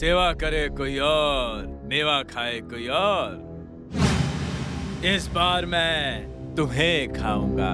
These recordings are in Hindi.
सेवा करे कोई और, मेवा खाए कोई और। इस बार मैं तुम्हें खाऊंगा।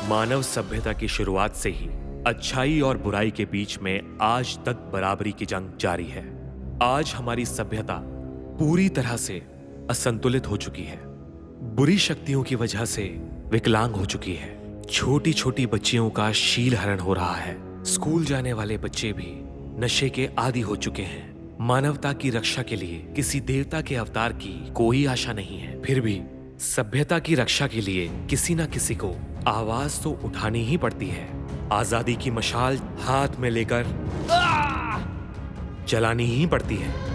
मानव सभ्यता की शुरुआत से ही अच्छाई और बुराई के बीच में आज तक बराबरी की जंग जारी है। आज हमारी सभ्यता पूरी तरह से असंतुलित हो चुकी है। बुरी शक्तियों की वजह से विकलांग हो चुकी है। छोटी छोटी बच्चियों का शील हरण हो रहा है। स्कूल जाने वाले बच्चे भी नशे के आदी हो चुके हैं। मानवता की रक्षा के लिए किसी देवता के अवतार की कोई आशा नहीं है। फिर भी सभ्यता की रक्षा के लिए किसी न किसी को आवाज तो उठानी ही पड़ती है। आजादी की मशाल हाथ में लेकर जलानी ही पड़ती है।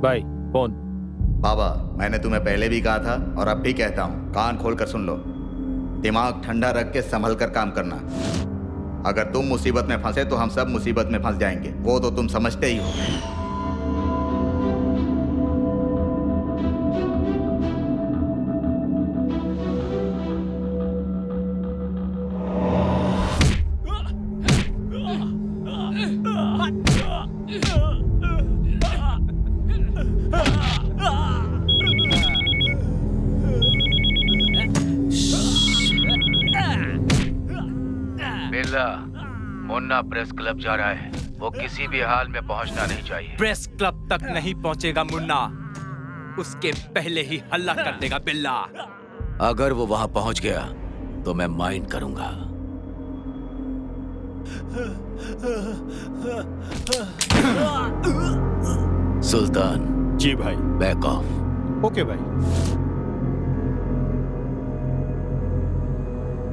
भाई फोन। बाबा, मैंने तुम्हें पहले भी कहा था और अब भी कहता हूँ, कान खोल कर सुन लो। दिमाग ठंडा रख के संभल कर काम करना। अगर तुम मुसीबत में फंसे तो हम सब मुसीबत में फंस जाएंगे, वो तो तुम समझते ही हो। बिल्ला, मुन्ना प्रेस क्लब जा रहा है। वो किसी भी हाल में पहुंचना नहीं चाहिए। प्रेस क्लब तक नहीं पहुंचेगा मुन्ना, उसके पहले ही हल्ला कर देगा बिल्ला। अगर वो वहां पहुंच गया तो मैं माइंड करूंगा। सुल्तान। जी भाई। Back of. ओके भाई।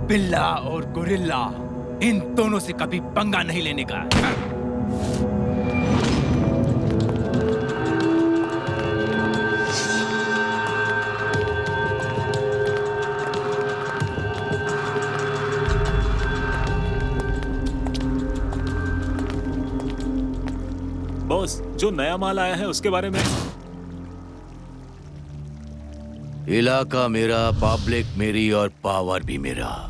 बिल्ला और गोरिल्ला, इन दोनों से कभी पंगा नहीं लेने का। बॉस, जो नया माल आया है उसके बारे में। इलाका मेरा, पब्लिक मेरी और पावर भी मेरा।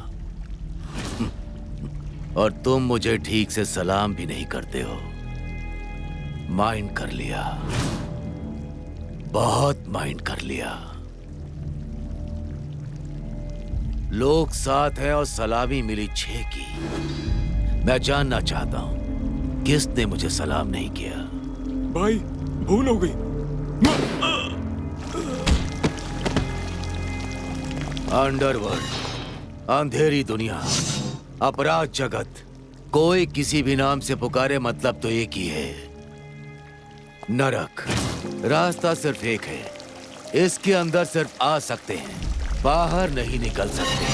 और तुम मुझे ठीक से सलाम भी नहीं करते हो। माइंड कर लिया, बहुत माइंड कर लिया। लोग साथ हैं और सलामी मिली 6 की। मैं जानना चाहता हूं किसने मुझे सलाम नहीं किया। भाई, भूल हो गई। अंडरवर्ल्ड, अंधेरी दुनिया, अपराध जगत, कोई किसी भी नाम से पुकारे मतलब तो एक ही है, नरक। रास्ता सिर्फ एक है, इसके अंदर सिर्फ आ सकते हैं, बाहर नहीं निकल सकते।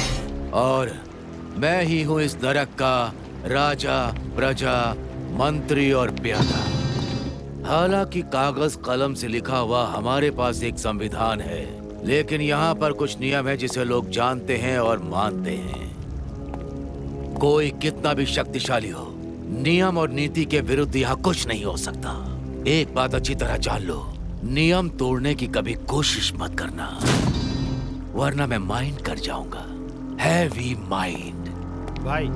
और मैं ही हूं इस नरक का राजा, प्रजा, मंत्री और प्यादा। हालांकि कागज कलम से लिखा हुआ हमारे पास एक संविधान है, लेकिन यहाँ पर कुछ नियम है जिसे लोग जानते हैं और मानते हैं। कोई कितना भी शक्तिशाली हो, नियम और नीति के विरुद्ध यहाँ कुछ नहीं हो सकता। एक बात अच्छी तरह जान लो, नियम तोड़ने की कभी कोशिश मत करना, वरना मैं माइंड कर जाऊंगा। Heavy mind. भाई,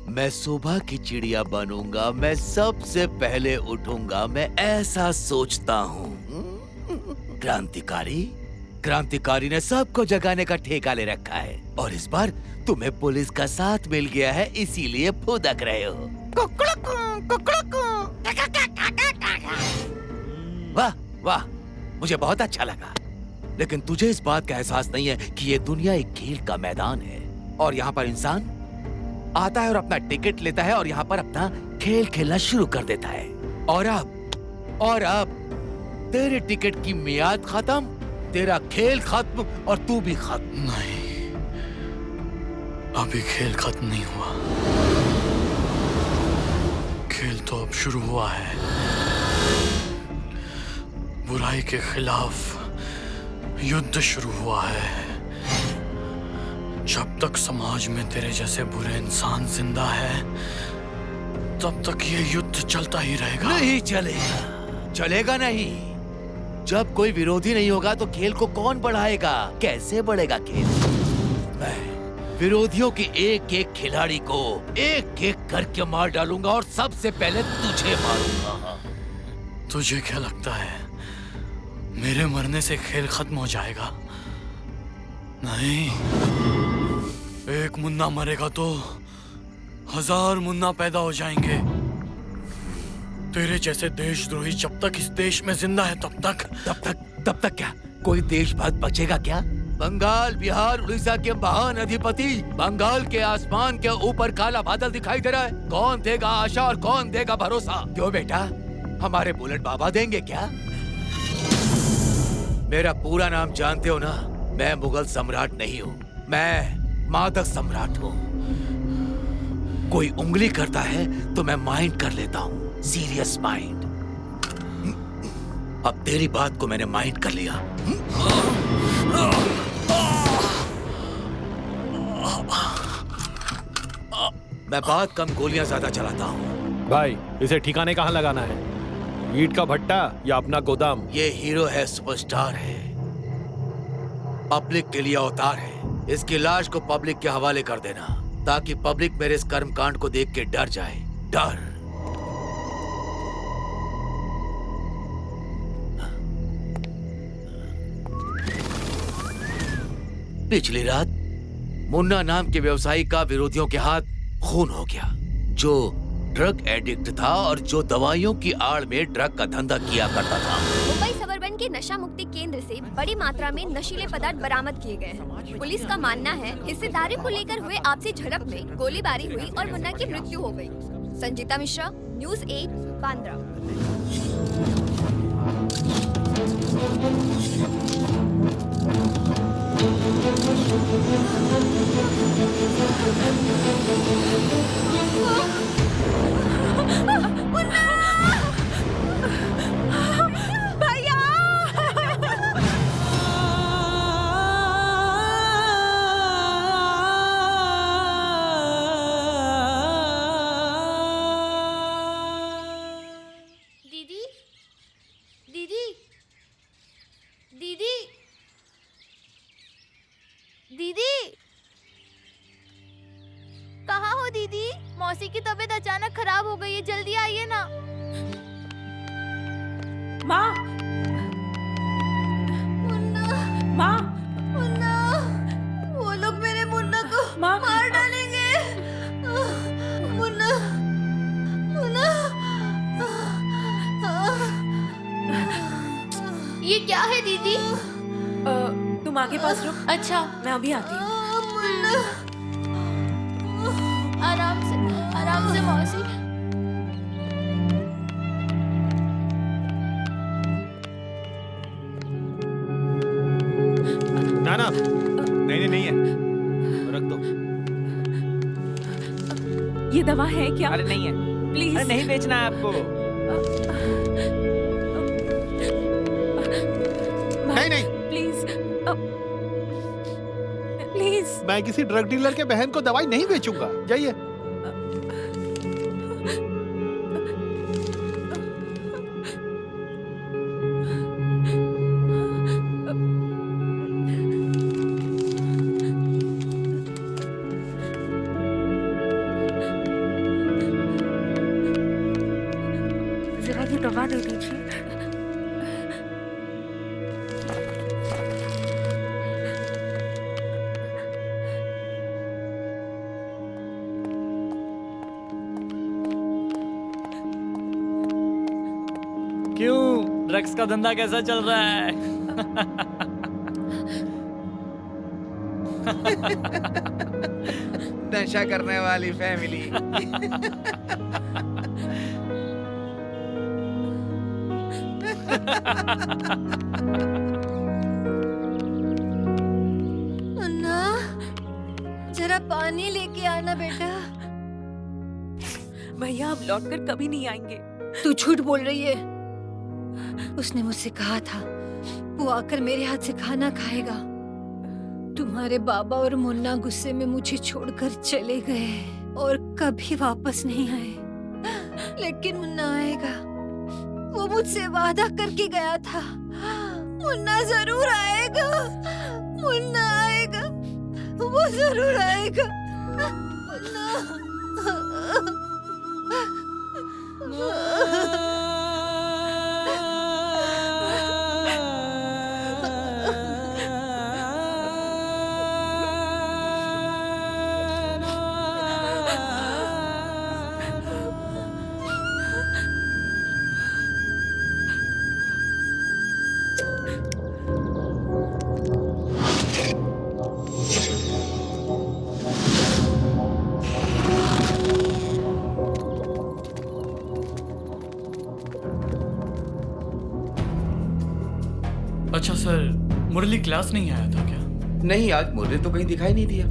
मैं सुबह की चिड़िया बनूंगा, मैं सबसे पहले उठूंगा, मैं ऐसा सोचता हूँ। क्रांतिकारी ने सबको जगाने का ठेका ले रखा है, और इस बार तुम्हें पुलिस का साथ मिल गया है, इसीलिए फुदक रहे हो। वाह वाह, मुझे बहुत अच्छा लगा। लेकिन तुझे इस बात का एहसास नहीं है कि ये दुनिया एक खेल का मैदान है, और यहाँ पर इंसान आता है और अपना टिकट लेता है और यहाँ पर अपना खेल खेलना शुरू कर देता है। और अब तेरे टिकट की मियाद खत्म, तेरा खेल खत्म और तू भी खत्म। नहीं, अभी खेल खत्म नहीं हुआ। खेल तो अब शुरू हुआ है। बुराई के खिलाफ युद्ध शुरू हुआ है। जब तक समाज में तेरे जैसे बुरे इंसान जिंदा है, तब तक ये युद्ध चलता ही रहेगा। नहीं चलेगा, चलेगा नहीं। जब कोई विरोधी नहीं होगा तो खेल को कौन बढ़ाएगा? कैसे बढ़ेगा खेल? मैं विरोधियों के एक एक खिलाड़ी को एक एक करके मार डालूंगा, और सबसे पहले तुझे मारूंगा। तुझे क्या लगता है मेरे मरने से खेल खत्म हो जाएगा? नहीं, एक मुन्ना मरेगा तो 1000 मुन्ना पैदा हो जाएंगे। तेरे जैसे देशद्रोही जब तक इस देश में जिंदा है तब तक क्या कोई देशभक्त बचेगा क्या? बंगाल, बिहार, उड़ीसा के महान अधिपति, बंगाल के आसमान के ऊपर काला बादल दिखाई दे रहा है। कौन देगा आशा और कौन देगा भरोसा? क्यों बेटा, हमारे बुलेट बाबा देंगे क्या? मेरा पूरा नाम जानते हो ना? मैं मुगल सम्राट नहीं हूँ, मैं मादक सम्राट हूँ। कोई उंगली करता है तो मैं माइंड कर लेता हूँ, सीरियस माइंड। अब तेरी बात को मैंने माइंड कर लिया। मैं बात कम, गोलियां ज्यादा चलाता हूँ। भाई, इसे ठिकाने कहाँ लगाना है? ईंट का भट्टा या अपना गोदाम? ये हीरो है, सुपरस्टार है। पब्लिक के लिए अवतार है। इसकी लाश को पब्लिक के हवाले कर देना ताकि पब्लिक मेरे इस कर्मकांड को देख के डर जाए। डर। पिछली रात मुन्ना नाम के व्यवसायी का विरोधियों के हाथ खून हो गया, जो ड्रग एडिक्ट था और जो दवाइयों की आड़ में ड्रग का धंधा किया करता था। मुंबई सबर्बन के नशा मुक्ति केंद्र से बड़ी मात्रा में नशीले पदार्थ बरामद किए गए हैं। पुलिस का मानना है हिस्सेदारी को लेकर हुए आपसी झड़प में गोलीबारी हुई और मुन्ना की मृत्यु हो गई। संजीता मिश्रा, न्यूज़ 8, बांद्रा। दीदी, दीदी, दीदी, दीदी, कहाँ हो दीदी? मौसी की तबीयत अचानक खराब हो गई है, जल्दी आइए ना। माँ, मुन्ना, माँ, मुन्ना, वो लोग मेरे मुन्ना को माँ, मार डालेंगे। मुन्ना, मुन्ना, ये क्या है दीदी? तुम आगे पास रुक। अच्छा, मैं अभी आती हूँ। मुन्ना, आराम से मौसी। ना ना, नहीं नहीं है, रख दो। ये दवा है क्या? अरे नहीं है, प्लीज। अरे नहीं बेचना है आपको। नहीं नहीं, प्लीज, प्लीज। मैं किसी ड्रग डीलर के बहन को दवाई नहीं बेचूंगा। जाइए। जरा ये दवा दे दीजिए। क्यों, ड्रग्स का धंधा कैसा चल रहा है? नशा करने वाली फैमिली। मुन्ना, जरा पानी लेके आना बेटा। भैया अब लौटकर कभी नहीं आएंगे। तू झूठ बोल रही है। उसने मुझसे कहा था वो आकर मेरे हाथ से खाना खाएगा। तुम्हारे बाबा और मुन्ना गुस्से में मुझे छोड़कर चले गए और कभी वापस नहीं आए। लेकिन मुन्ना आएगा, वो मुझसे वादा करके गया था। मुन्ना जरूर आएगा, मुन्ना आएगा, वो जरूर आएगा। अच्छा सर, मुरली क्लास नहीं आया था क्या? नहीं, आज मुरली तो कहीं दिखाई नहीं दिया।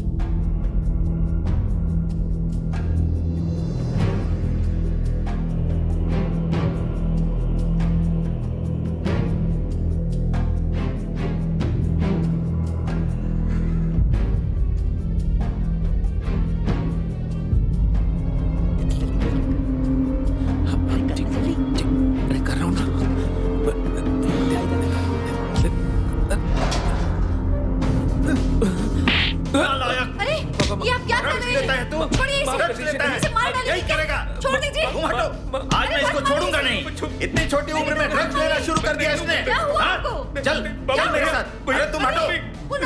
आज मैं इसको छोड़ूंगा नहीं। इतनी छोटी उम्र में ड्रग्स लेना शुरू कर दिया इसने। हाँ? चल चल मेरे साथ। अरे तुम हटो।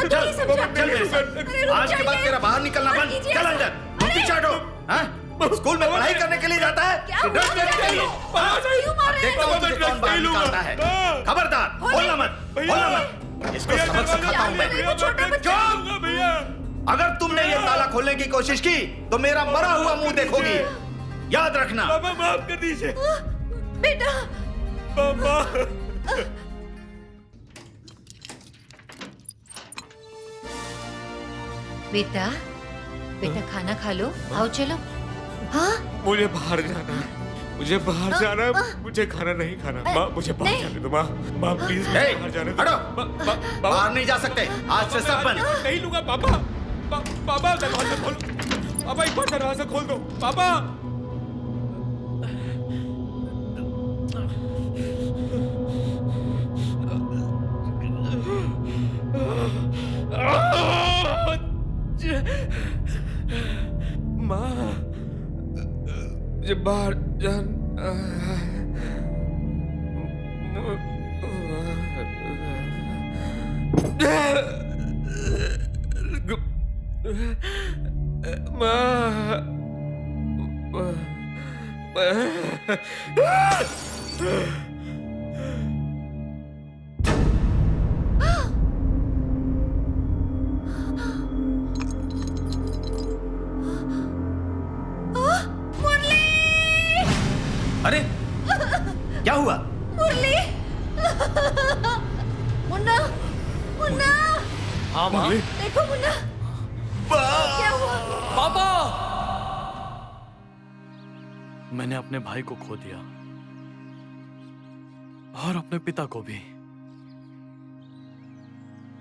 चल चल मेरे साथ। आज के बाद तेरा बाहर निकलना बंद। चल अंदर। तुम पीछे हटो। हाँ? स्कूल में पढ़ाई करने के लिए जाता है कि ड्रग्स लेने के लिए? देखता हूँ तुझे कौन बाहर निकालता है। खबरदार, बोलना मत, बोलना मत। इसको सबक सिखाता हूँ मैं। चुप! अगर तुमने ये ताला खोलने की कोशिश की तो मेरा मरा हुआ मुंह देखोगी, याद रखना। पापा माफ कर दीजिए। बेटा पापा। बेटा बेटा खाना खा लो, आओ चलो। हाँ मुझे बाहर जाना है, मुझे बाहर जाना है, मुझे खाना नहीं खाना। माँ मुझे बाहर जाने दो। माँ प्लीज बाहर जाने दो। हटो, बाहर नहीं जा सकते, आज से सब बंद। नहीं लूंगा पापा। पापा दरवाजा खोलो, पापा एक बार दरवाजा खोल दो पापा। माँ मुझे बाहर जाना अरे क्या हुआ? मुरली मुन्ना मुन्ना। हाँ माँ। देखो मुन्ना क्या हुआ? पापा मैंने अपने भाई को खो दिया और अपने पिता को भी।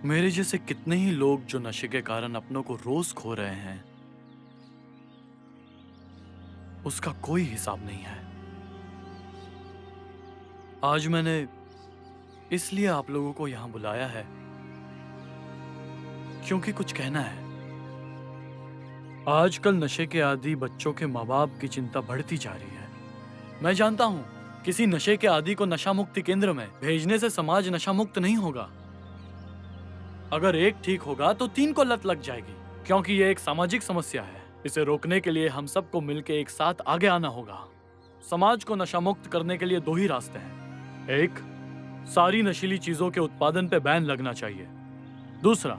मेरे जैसे कितने ही लोग जो नशे के कारण अपनों को रोज खो रहे हैं, उसका कोई हिसाब नहीं है। आज मैंने इसलिए आप लोगों को यहां बुलाया है क्योंकि कुछ कहना है। आजकल नशे के आदी बच्चों के माँ बाप की चिंता बढ़ती जा रही है। मैं जानता हूं किसी नशे के आदी को नशा मुक्ति केंद्र में भेजने से समाज नशा मुक्त नहीं होगा। अगर एक ठीक होगा तो 3 को लत लग जाएगी, क्योंकि ये एक सामाजिक समस्या है। इसे रोकने के लिए हम सबको मिलकर एक साथ आगे आना होगा। समाज को नशा मुक्त करने के लिए 2 ही रास्ते हैं। एक, सारी नशीली चीजों के उत्पादन पे बैन लगना चाहिए। दूसरा,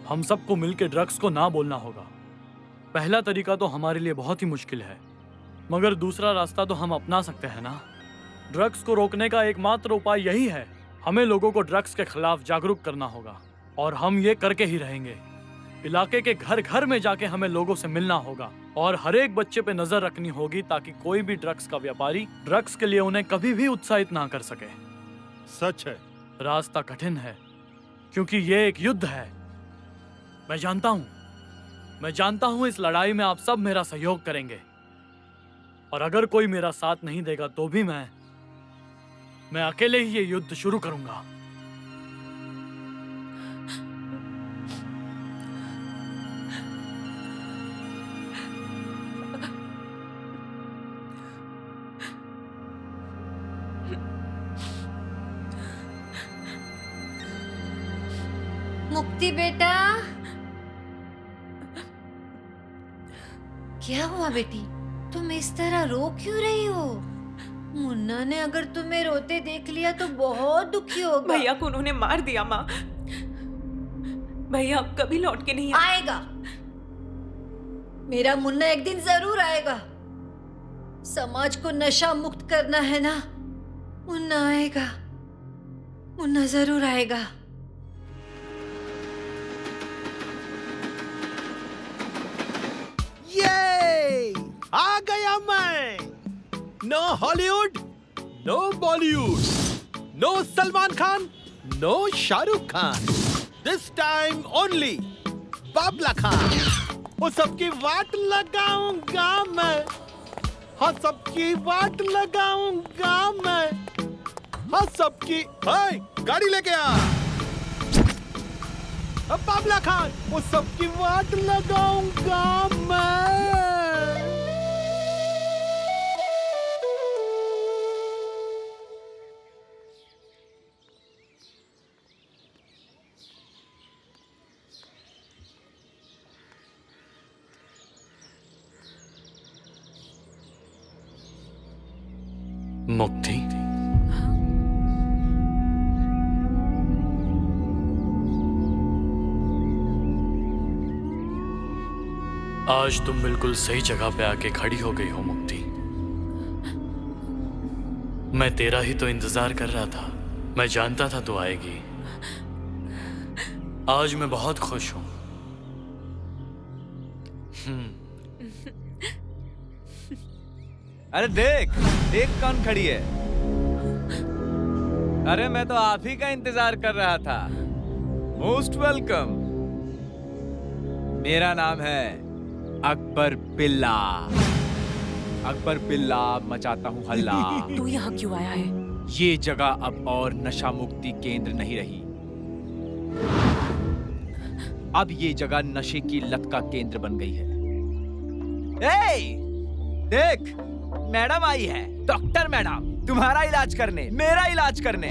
हम सबको मिलकर ड्रग्स को ना बोलना होगा। पहला तरीका तो हमारे लिए बहुत ही मुश्किल है, मगर दूसरा रास्ता तो हम अपना सकते हैं ना। ड्रग्स को रोकने का एकमात्र उपाय यही है। हमें लोगों को ड्रग्स के खिलाफ जागरूक करना होगा और हम ये करके ही रहेंगे। इलाके के घर घर में जाके हमें लोगों से मिलना होगा और हर एक बच्चे पे नजर रखनी होगी ताकि कोई भी ड्रग्स का व्यापारी ड्रग्स के लिए उन्हें कभी भी उत्साहित ना कर सके। सच है। रास्ता कठिन है क्योंकि ये एक युद्ध है। मैं जानता हूं इस लड़ाई में आप सब मेरा सहयोग करेंगे, और अगर कोई मेरा साथ नहीं देगा तो भी मैं अकेले ही ये युद्ध शुरू करूंगा। मुक्ति बेटा, क्या हुआ बेटी? तुम इस तरह रो क्यों रही हो? मुन्ना ने अगर तुम्हें रोते देख लिया तो बहुत दुखी होगा। भैया को उन्होंने मार दिया माँ। भैया अब कभी लौट के नहीं आएगा। मेरा मुन्ना एक दिन जरूर आएगा। समाज को नशा मुक्त करना है ना। मुन्ना आएगा, मुन्ना जरूर आएगा। ये आ गया मैं। No Hollywood, no Bollywood, no Salman Khan, no Shahrukh Khan. This time only Babla Khan. वो सबकी वाट लगाऊंगा मैं। हाँ सबकी वाट लगाऊंगा मैं। हाँ सबकी। हाय गाड़ी लेके आ। अब बाबला खान, वो सबकी वाट लगाऊंगा मैं। मुक्ति, आज तुम बिल्कुल सही जगह पे आके खड़ी हो गई हो मुक्ति। मैं तेरा ही तो इंतजार कर रहा था। मैं जानता था तू आएगी। आज मैं बहुत खुश हूं। अरे देख देख कौन खड़ी है। अरे मैं तो आप ही का इंतजार कर रहा था। Most welcome. मेरा नाम है अकबर बिल्ला। अकबर बिल्ला मचाता हूँ हल्ला। तू यहाँ क्यों आया है? ये जगह अब और नशा मुक्ति केंद्र नहीं रही। अब ये जगह नशे की लत का केंद्र बन गई है। ए, देख मैडम आई है। डॉक्टर मैडम, तुम्हारा इलाज करने, मेरा इलाज करने।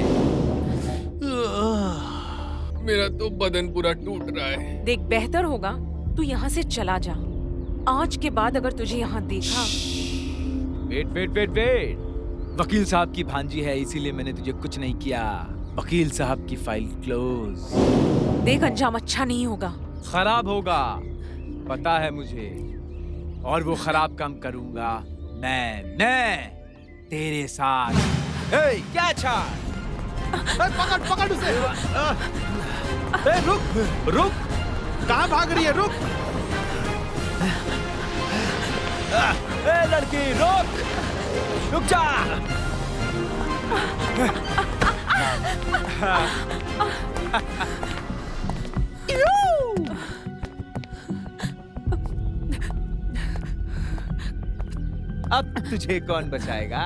मेरा तो बदन पूरा टूट रहा है। देख, बेहतर होगा तू यहाँ से चला जा। आज के बाद अगर तुझे यहाँ देखा। Wait wait wait wait. वकील साहब की भांजी है, इसीलिए मैंने तुझे कुछ नहीं किया। वकील साहब की फाइल क्लोज। देख, अंजाम अच्छा नहीं होगा। खराब होगा, पता है मुझे। और वो खराब काम करूंगा मैं तेरे साथ। ए, क्या छाड़? पकड़ पकड़ उसे। ए, रुक रुक, कहाँ भाग रही है? रुक। ए लड़की, रुक रुक जा। अब तुझे कौन बचाएगा?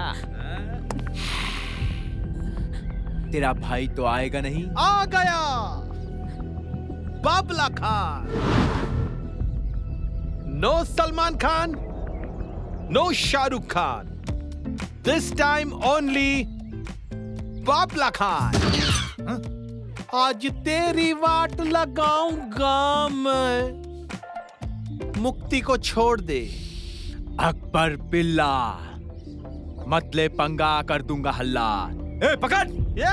तेरा भाई तो आएगा नहीं। आ गया Babla Khan. No Salman Khan, no Shahrukh Khan. This time only Babla Khan. आज तेरी वाट लगाऊंगा मैं। मुक्ति को छोड़ दे। अकबर बिल्ला, मत ले पंगा, कर दूंगा हल्ला। ए पकड़। ये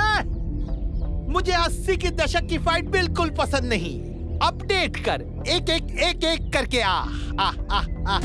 मुझे 80 के दशक की फाइट बिल्कुल पसंद नहीं। अपडेट कर, एक एक करके आ आ आ आ।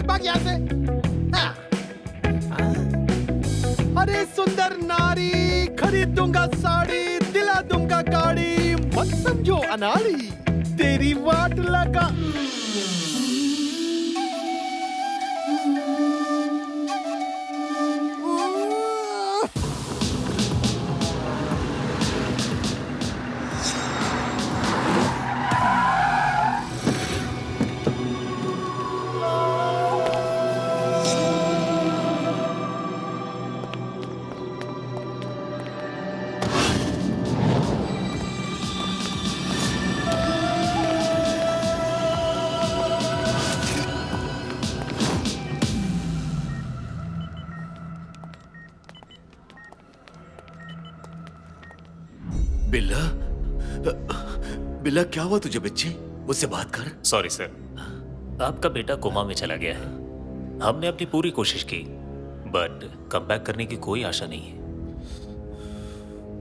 भाग यहाँ से। अरे सुंदर नारी, खरीद दूंगा साड़ी, दिला दूंगा गाड़ी, मत समझो अनाड़ी, तेरी वाट लगा। बिल्ला, बिल्ला क्या हुआ तुझे बच्चे? मुझसे बात कर। सॉरी सर, आपका बेटा कोमा में चला गया है। हमने अपनी पूरी कोशिश की, बट कम बैक करने की कोई आशा नहीं है।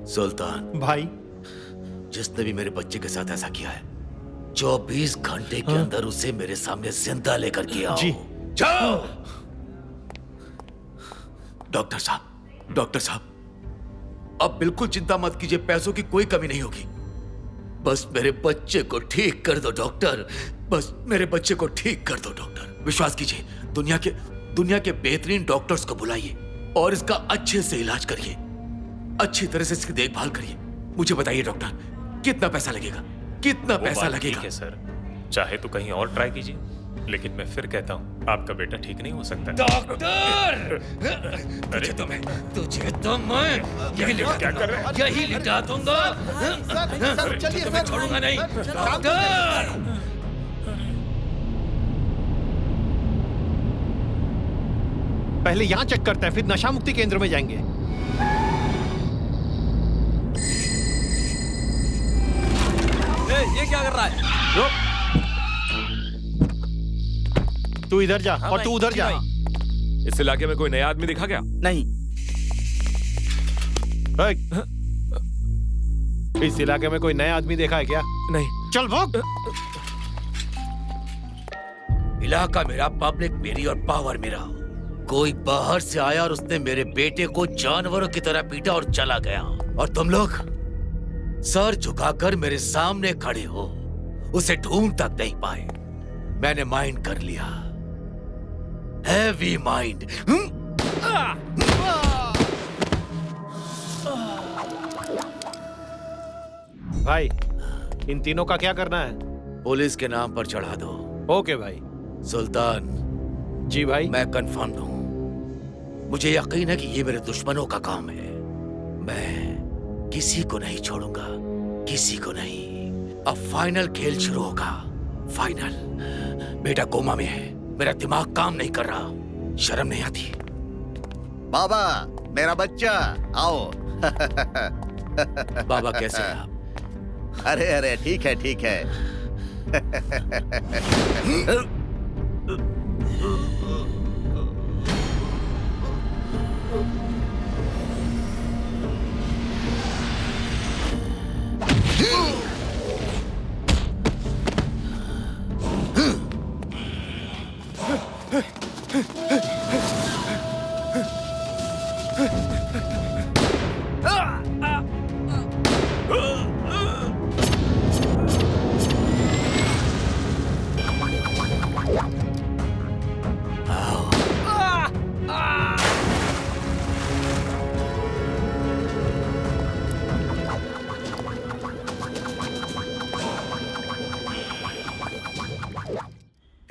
सुल्तान भाई, जिसने भी मेरे बच्चे के साथ ऐसा किया है, 24 घंटे के अंदर उसे मेरे सामने जिंदा लेकर के आओ। जी। जाओ। डॉक्टर साहब, अब बिल्कुल चिंता मत कीजिए, पैसों की कोई कमी नहीं होगी। बस मेरे बच्चे को ठीक कर दो डॉक्टर, बस मेरे बच्चे को ठीक कर दो डॉक्टर। विश्वास कीजिए, दुनिया के बेहतरीन डॉक्टर्स को बुलाइए और इसका अच्छे से इलाज करिए, अच्छी तरह से इसकी देखभाल करिए। मुझे बताइए डॉक्टर, कितना पैसा लगेगा? कितना पैसा लगेगा? ठीक है सर, चाहे तो कहीं और ट्राई कीजिए, लेकिन मैं फिर कहता हूँ आपका बेटा ठीक नहीं हो सकता। डॉक्टर! तुझे तो मैं क्या कर रहे हैं? यही लिटा दूंगा। सर चलिए तुम्हें छोड़ूंगा नहीं। डॉक्टर! पहले यहाँ चेक करते हैं, फिर नशा मुक्ति केंद्र में जाएंगे। ये क्या कर रहा है? रुक, तू इधर जा और तू उधर जा। इस इलाके में कोई नया आदमी दिखा क्या? नहीं। इस इलाके में कोई नया आदमी देखा है क्या? नहीं। चल भाग। इलाका मेरा, पब्लिक मेरी और पावर मेरा। कोई बाहर से आया और उसने मेरे बेटे को जानवरों की तरह पीटा और चला गया, और तुम लोग सर झुकाकर मेरे सामने खड़े हो, उसे ढूंढ तक नहीं पाए। मैंने माइंड कर लिया, हैवी माइंड। भाई, इन तीनों का क्या करना है? पुलिस के नाम पर चढ़ा दो। ओके भाई। सुल्तान जी भाई। मैं कंफर्म हूं, मुझे यकीन है कि ये मेरे दुश्मनों का काम है। मैं किसी को नहीं छोड़ूंगा, किसी को नहीं। अब फाइनल खेल शुरू होगा, फाइनल। बेटा कोमा में है, मेरा दिमाग काम नहीं कर रहा, शर्म नहीं आती? बाबा, मेरा बच्चा, आओ। बाबा कैसे हैं आप? अरे अरे, ठीक है ठीक है।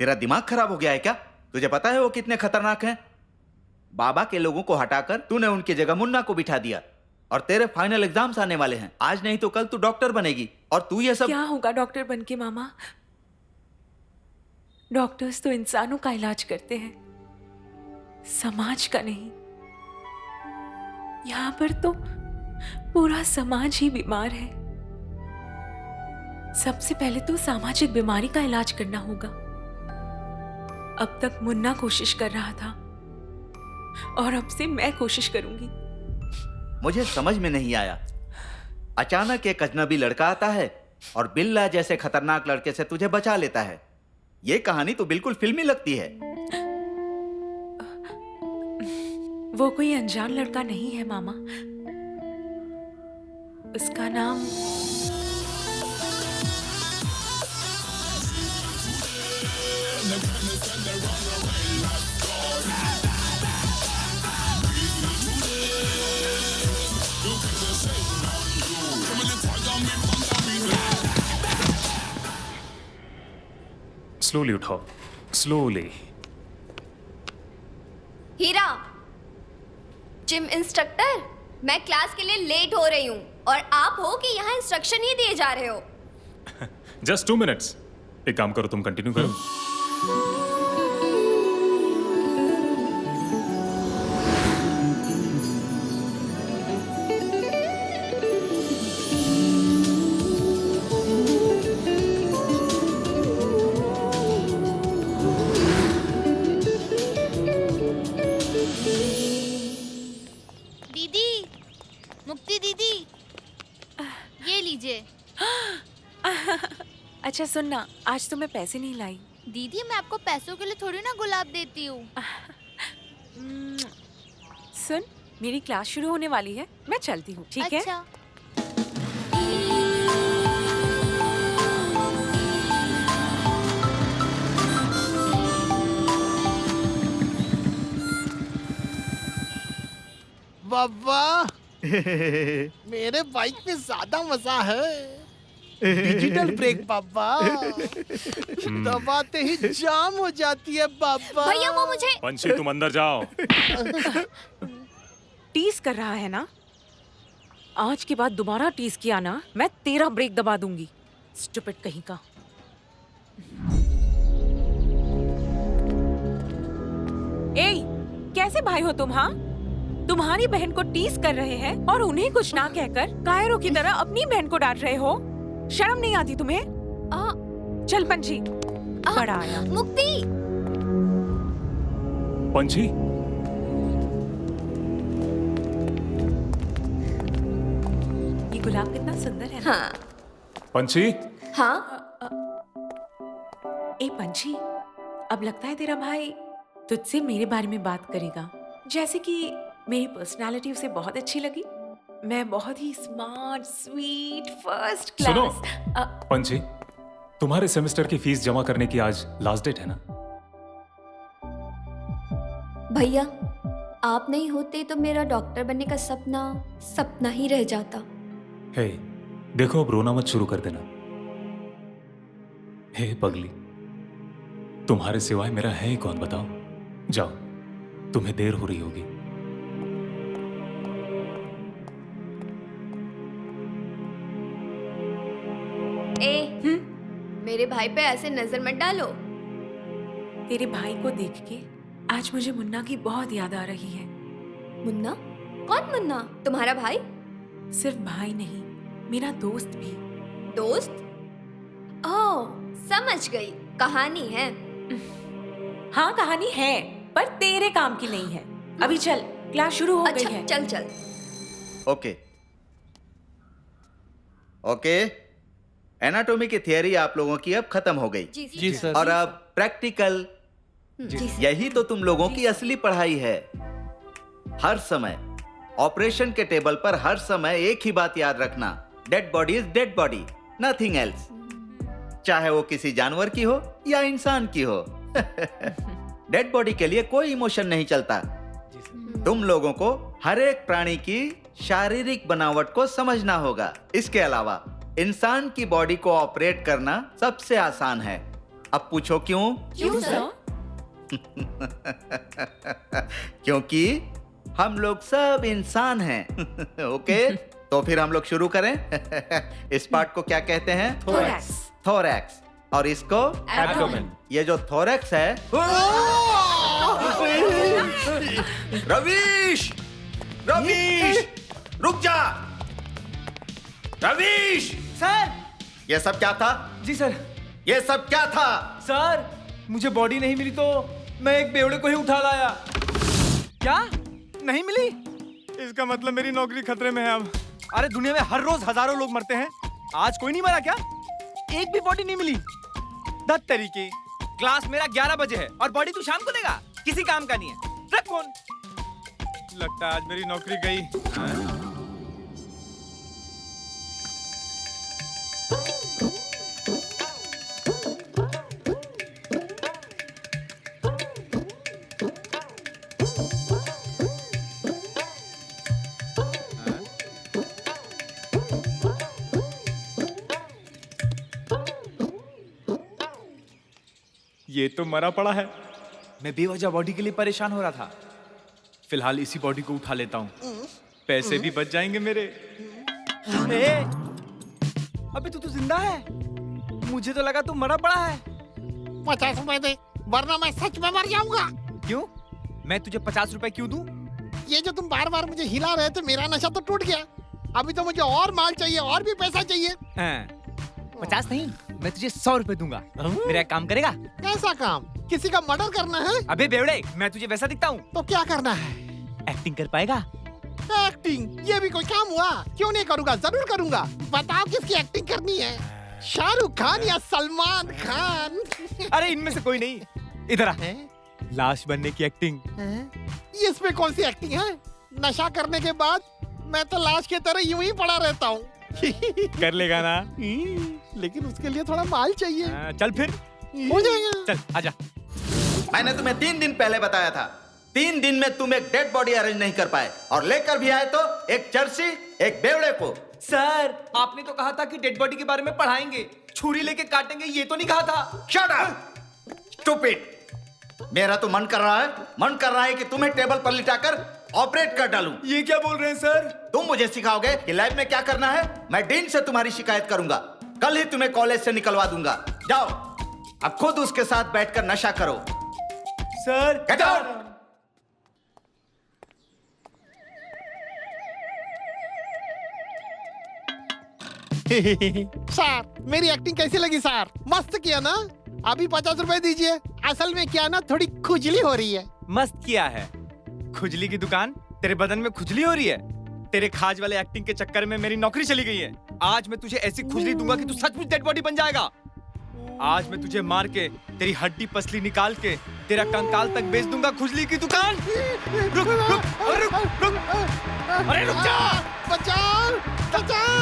तेरा दिमाग खराब हो गया है क्या? तुझे पता है वो कितने खतरनाक हैं? बाबा के लोगों को हटाकर तूने उनकी जगह मुन्ना को बिठा दिया, और तेरे फाइनल एग्जाम्स आने वाले हैं। आज नहीं तो कल तू डॉक्टर बनेगी, और तू ये सब क्या होगा डॉक्टर बन के मामा? डॉक्टर्स तो इंसानों का इलाज करते हैं, समाज का नहीं। यहाँ पर तो पूरा समाज ही बीमार है। सबसे पहले तो सामाजिक बीमारी का इलाज करना होगा। अब तक मुन्ना कोशिश कर रहा था, और अब से मैं कोशिश करूंगी। मुझे समझ में नहीं आया, अचानक एक अजनबी लड़का आता है और बिल्ला जैसे खतरनाक लड़के से तुझे बचा लेता है। ये कहानी तो बिल्कुल फिल्मी लगती है। वो कोई अनजान लड़का नहीं है मामा, उसका नाम स्लोली उठाओ, स्लोली। हीरा, जिम इंस्ट्रक्टर, मैं क्लास के लिए लेट हो रही हूँ और आप हो कि यहाँ इंस्ट्रक्शन ही दिए जा रहे हो। Just 2 minutes. एक काम करो, तुम कंटिन्यू करो। दीदी, मुक्ति दीदी, ये लीजिए। अच्छा सुनना, आज तो मैं पैसे नहीं लाई। दीदी, मैं आपको पैसों के लिए थोड़ी ना गुलाब देती हूँ। सुन, मेरी क्लास शुरू होने वाली है, मैं चलती हूँ, ठीक है? अच्छा। बाबा मेरे बाइक में ज्यादा मजा है। डिजिटल ब्रेक बाबा, दबाते ही जाम हो जाती है बाबा। भैया वो मुझे पंछी तुम अंदर जाओ। टीज कर रहा है ना? आज के बाद दोबारा टीज किया ना, मैं तेरा ब्रेक दबा दूंगी, स्टूपिड कहीं का। ए, कैसे भाई हो तुम? हाँ, तुम्हारी बहन को टीज कर रहे हैं और उन्हें कुछ ना कहकर कायरों की तरह अपनी बहन को डांट रहे हो। शर्म नहीं आती तुम्हें? चल पंछी, बड़ा आया। मुक्ति, पंछी, ये गुलाब कितना सुंदर है ना? हाँ पंछी, हाँ। ए पंछी, अब लगता है तेरा भाई तुझसे मेरे बारे में बात करेगा, जैसे कि मेरी पर्सनालिटी उसे बहुत अच्छी लगी। मैं बहुत ही स्मार्ट, स्वीट, फर्स्ट सुनो, क्लास। पंछी, तुम्हारे सेमेस्टर की फीस जमा करने की आज लास्ट डेट है ना? भैया आप नहीं होते तो मेरा डॉक्टर बनने का सपना सपना ही रह जाता। हे, देखो अब रोना मत शुरू कर देना। हे पगली, तुम्हारे सिवाय मेरा है ही कौन बताओ? जाओ, तुम्हें देर हो रही होगी। मेरे भाई पे ऐसे नजर मत डालो। तेरे भाई को देख के आज मुझे मुन्ना की बहुत याद आ रही है। मुन्ना? कौन मुन्ना? तुम्हारा भाई? सिर्फ भाई नहीं, मेरा दोस्त भी। दोस्त? ओह, समझ गई, कहानी है। हाँ कहानी है, पर तेरे काम की नहीं है। अभी चल, क्लास शुरू हो गई है। चल चल। ओके ओके, एनाटॉमी की थियरी आप लोगों की अब खत्म हो गई। जी सर। और अब प्रैक्टिकल। यही तो तुम लोगों की असली पढ़ाई है। हर समय ऑपरेशन के टेबल पर हर समय एक ही बात याद रखना, dead body is dead body, nothing else. चाहे वो किसी जानवर की हो या इंसान की हो। डेड बॉडी के लिए कोई इमोशन नहीं चलता। तुम लोगों को हर एक प्राणी की शारीरिक बनावट को समझना होगा। इसके अलावा इंसान की बॉडी को ऑपरेट करना सबसे आसान है। अब पूछो क्यों? क्यों सर? क्योंकि हम लोग सब इंसान हैं। ओके, तो फिर हम लोग शुरू करें। इस पार्ट को क्या कहते हैं? थोरैक्स। थोरैक्स। और इसको एब्डोमेन। ये जो थोरैक्स है। रवीश, रवीश, रुक जा। रवीश! सर! ये सब क्या था? जी सर। ये सब क्या था? सर, मुझे बॉडी नहीं मिली तो मैं एक बेवड़े को ही उठा लाया। क्या? नहीं मिली? इसका मतलब मेरी नौकरी खतरे में है अब। अरे दुनिया में हर रोज हजारों लोग मरते हैं, आज कोई नहीं मरा क्या? एक भी बॉडी नहीं मिली। 10 तरीके। क्लास मेरा 11 बजे है और बॉडी तू शाम को देगा? किसी काम का नहीं है। रख फोन। लगता है आज मेरी नौकरी गई। ये तो मरा पड़ा है। मैं बेवजह बॉडी के लिए परेशान हो रहा था। फिलहाल इसी बॉडी को उठा लेता हूँ, पैसे भी बच जाएंगे मेरे। अबे तू तो जिंदा है, मुझे तो लगा तू मरा पड़ा है। 50 रुपए दे, वरना मैं सच में मर जाऊंगा। क्यों? मैं तुझे 50 रुपए क्यों दूं? ये जो तुम बार बार मुझे हिला रहे थे, मेरा नशा तो टूट गया। अभी तो मुझे और माल चाहिए, और भी पैसा चाहिए। 50 नहीं, मैं तुझे 100 रुपए दूंगा। मेरा एक काम करेगा? कैसा काम? किसी का मर्डर करना है? अबे बेवड़े, मैं तुझे वैसा दिखता हूँ? तो क्या करना है? एक्टिंग कर पाएगा? एक्टिंग? ये भी कोई काम हुआ? क्यों नहीं करूँगा, जरूर करूँगा। बताओ किसकी एक्टिंग करनी है? शाहरुख खान या सलमान खान? अरे इनमें से कोई नहीं। इधर आ। लाश बनने की एक्टिंग। इसमें कौन सी एक्टिंग है? नशा करने के बाद मैं तो लाश की तरह यूं ही पड़ा रहता हूँ। कर लेगा ना? लेकिन उसके लिए थोड़ा माल चाहिए। चल फिर हो जाएगा। चल आजा। मैंने तुम्हें 3 दिन पहले बताया था, 3 दिन में तुम एक डेड बॉडी अरेंज नहीं कर पाए और लेकर भी आए तो एक चर्सी, एक बेवड़े को। सर आपने तो कहा था कि डेड बॉडी के बारे में पढ़ाएंगे, छुरी लेके काटेंगे, ये तो नहीं कहा था। Shut up stupid. मेरा तो मन कर रहा है कि तुम्हें टेबल पर लिटाकर ऑपरेट कर डालूं। ये क्या बोल रहे हैं सर? तुम मुझे सिखाओगे कि लैब में क्या करना है? मैं डीन से तुम्हारी शिकायत करूंगा, कल ही तुम्हें कॉलेज से निकलवा दूंगा। जाओ अब खुद उसके साथ बैठकर नशा करो। Sir get out. सर मेरी एक्टिंग कैसी लगी सर? मस्त किया ना? अभी 50 रुपए दीजिए। असल में क्या ना, थोड़ी खुजली हो रही है। मस्त किया है। खुजली की दुकान? तेरे बदन में खुजली हो रही है? तेरे खाज वाले एक्टिंग के चक्कर में मेरी नौकरी चली गई है। आज मैं तुझे ऐसी खुजली दूंगा कि तू सचमुच डेड बॉडी बन जाएगा। आज मैं तुझे मार के तेरी हड्डी पसली निकाल के तेरा कंकाल तक बेच दूंगा खुजली की दुकान। रुक रुक रुक रुक, अरे रुक जा। बचाओ बचाओ।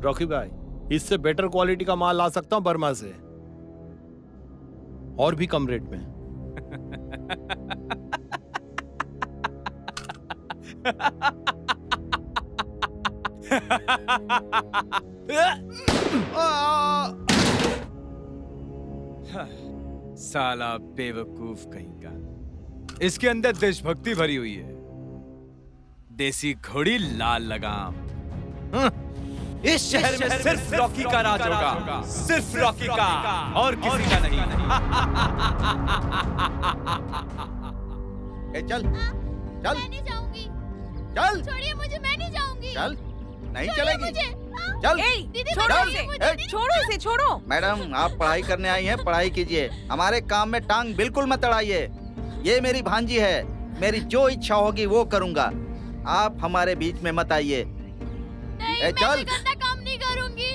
रॉकी भाई, इससे बेटर क्वालिटी का माल ला सकता हूं बर्मा से, और भी कम रेट में। साला बेवकूफ कहीं का। इसके अंदर देशभक्ति भरी हुई है। देसी घोड़ी लाल लगाम। इस शहर में सिर्फ रॉकी का राज होगा, सिर्फ रॉकी का, और किसी का नहीं। ए, चल चल। मैं नहीं जाऊंगी। चल छोड़िए मुझे, मैं नहीं जाऊंगी। चल। नहीं छोड़िए चलेगी। मुझे। चल। दीदी छोड़ो छोड़िए इसे, मुझे। छोड़ो इसे, छोड़ो। मैडम आप पढ़ाई करने आई हैं, पढ़ाई कीजिए, हमारे काम में टांग बिल्कुल मत अड़ाइए। ये मेरी भांजी है, मेरी जो इच्छा होगी वो करूंगा, आप हमारे बीच में मत आइए। नहीं, चल। मैं गंदा काम नहीं करूंगी।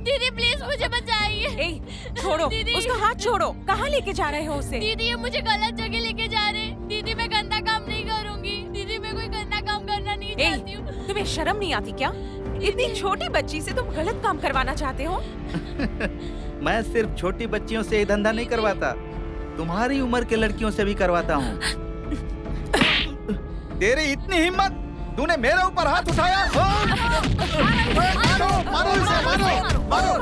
दीदी प्लीज मुझे बचाइए। छोड़ो दीदी। उसका हाथ छोड़ो। कहाँ लेके जा रहे हो उसे? दीदी ये मुझे गलत जगह लेके जा रहे हैं। दीदी मैं गंदा काम नहीं करूंगी। दीदी मैं कोई गंदा काम करना नहीं चाहती हूँ। तुम्हें शर्म नहीं आती क्या? इतनी छोटी बच्ची से तुम गलत काम करवाना चाहते हो? मैं सिर्फ छोटी बच्चियों से ही धंधा नहीं करवाता, तुम्हारी उम्र के लड़कियों से भी करवाता हूँ। तेरी इतनी हिम्मत, तूने मेरे ऊपर हाथ उठाया? मारो मारो इसे, मारो मारो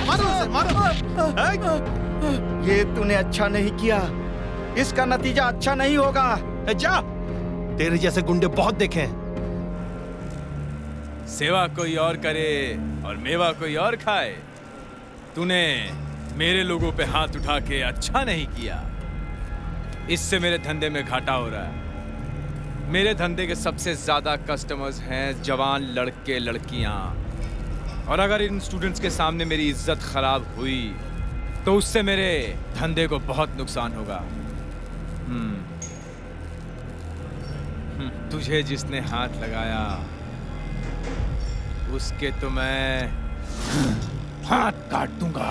मारो इसे, मारो। ये तूने अच्छा नहीं किया, इसका नतीजा अच्छा नहीं होगा। जा, तेरे जैसे गुंडे बहुत देखे हैं। सेवा कोई और करे और मेवा कोई और खाए। तूने मेरे लोगों पे हाथ उठा के अच्छा नहीं किया। इससे मेरे धंधे में घाटा हो रहा है। मेरे धंधे के सबसे ज्यादा कस्टमर्स हैं जवान लड़के लड़कियां, और अगर इन स्टूडेंट्स के सामने मेरी इज्जत खराब हुई तो उससे मेरे धंधे को बहुत नुकसान होगा। तुझे जिसने हाथ लगाया उसके तो मैं हाथ काट दूंगा।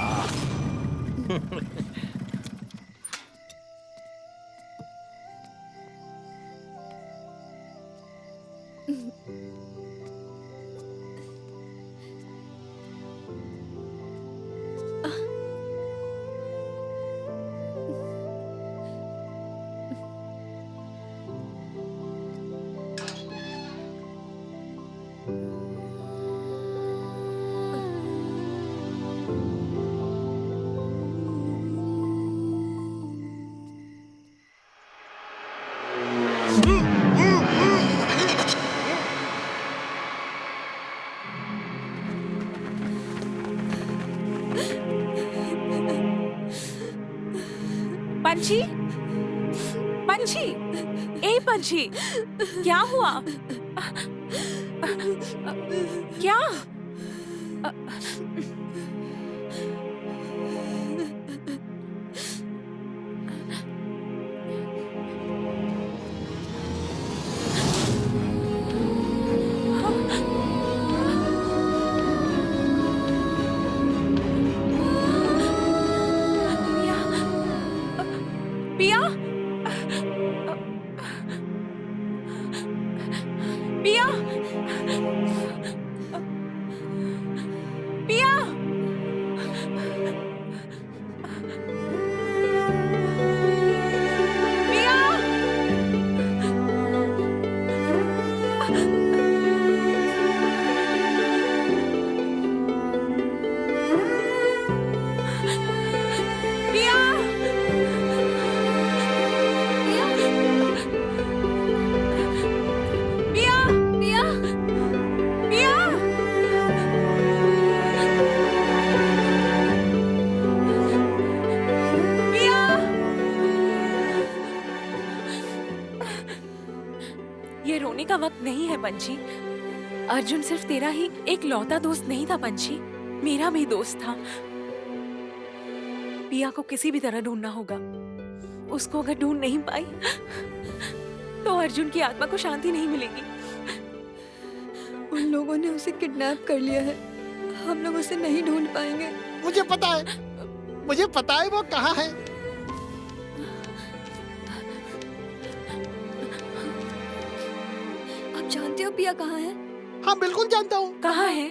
पंछी, पंछी, ए पंछी, क्या हुआ? क्या? नहीं है पंछी। अर्जुन सिर्फ तेरा ही एक लौता दोस्त नहीं था पंछी, मेरा भी दोस्त था। पिया को किसी भी तरह ढूंढना होगा। उसको अगर ढूंढ नहीं पाई तो अर्जुन की आत्मा को शांति नहीं मिलेगी। उन लोगों ने उसे किडनैप कर लिया है, हम लोग उसे नहीं ढूंढ पाएंगे। मुझे पता है वो कहाँ है। आप जानते हो पिया कहाँ है? हाँ बिल्कुल जानता हूँ। कहाँ है?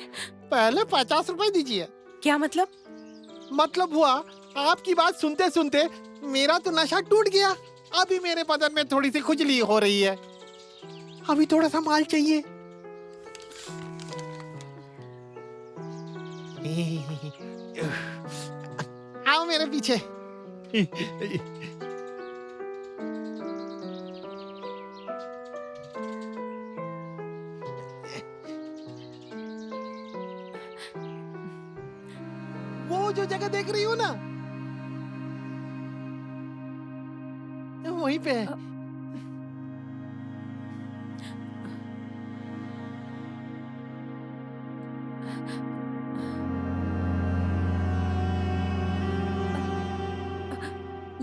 पहले 50 रुपए दीजिए। क्या मतलब? मतलब हुआ आपकी बात सुनते सुनते मेरा तो नशा टूट गया। अभी मेरे बदन में थोड़ी सी खुजली हो रही है। अभी थोड़ा सा माल चाहिए। आओ मेरे पीछे। वो जो जगह देख रही हो ना, वहीं पे है।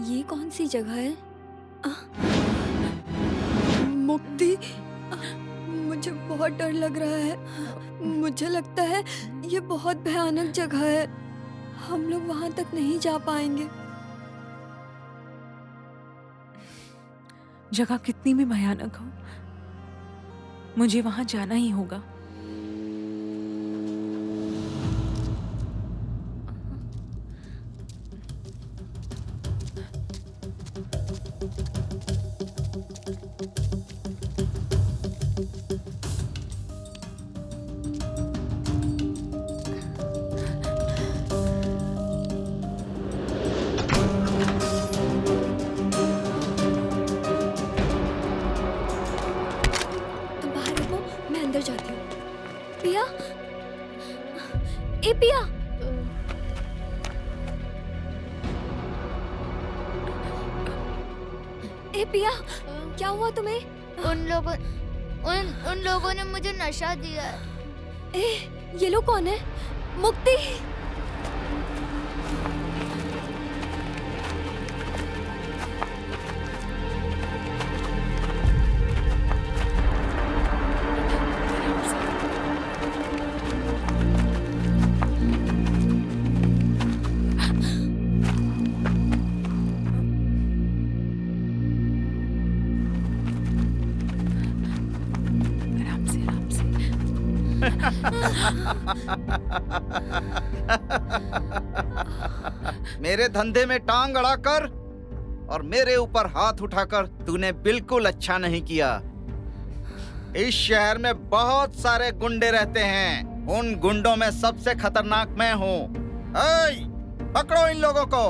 ये कौन सी जगह है? मुक्ति, मुझे बहुत डर लग रहा है। मुझे लगता है ये बहुत भयानक जगह है, हम लोग वहां तक नहीं जा पाएंगे। जगह कितनी भी भयानक हो, मुझे वहां जाना ही होगा। पिया, ए पिया, क्या हुआ तुम्हें? उन लोगों ने मुझे नशा दिया है। ये लोग कौन है? मुक्ति, मेरे धंधे में टांग अड़ाकर और मेरे ऊपर हाथ उठाकर तूने बिल्कुल अच्छा नहीं किया। इस शहर में बहुत सारे गुंडे रहते हैं, उन गुंडों में सबसे खतरनाक मैं हूँ। पकड़ो इन लोगों को।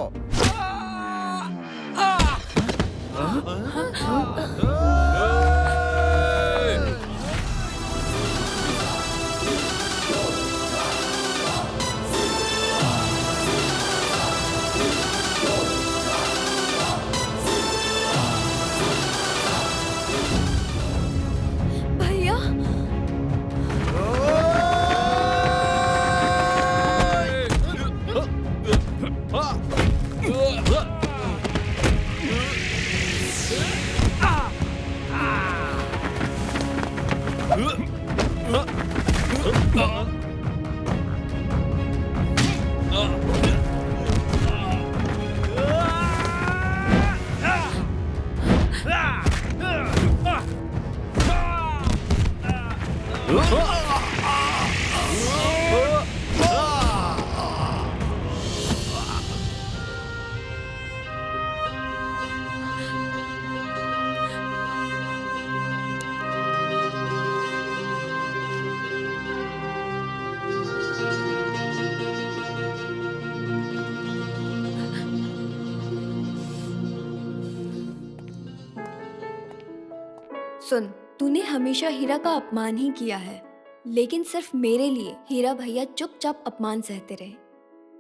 सुन, तूने हमेशा हीरा का अपमान ही किया है, लेकिन सिर्फ मेरे लिए हीरा भैया चुपचाप अपमान सहते रहे,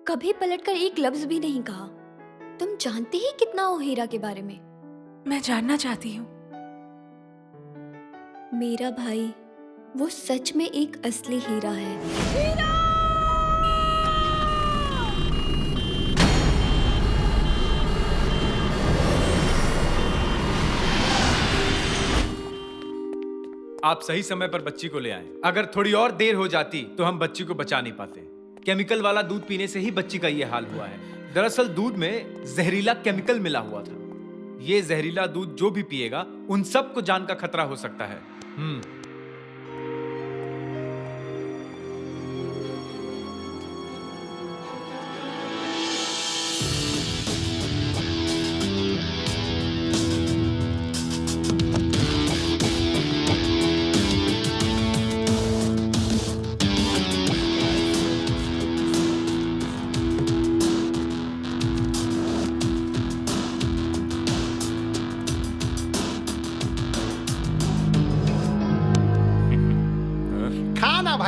कभी पलटकर एक लफ्ज भी नहीं कहा। तुम जानते ही कितना हो हीरा के बारे में। मैं जानना चाहती हूँ। मेरा भाई वो सच में एक असली हीरा है। आप सही समय पर बच्ची को ले आए। अगर थोड़ी और देर हो जाती तो हम बच्ची को बचा नहीं पाते। केमिकल वाला दूध पीने से ही बच्ची का ये हाल हुआ है। दरअसल दूध में जहरीला केमिकल मिला हुआ था। ये जहरीला दूध जो भी पिएगा उन सबको जान का खतरा हो सकता है।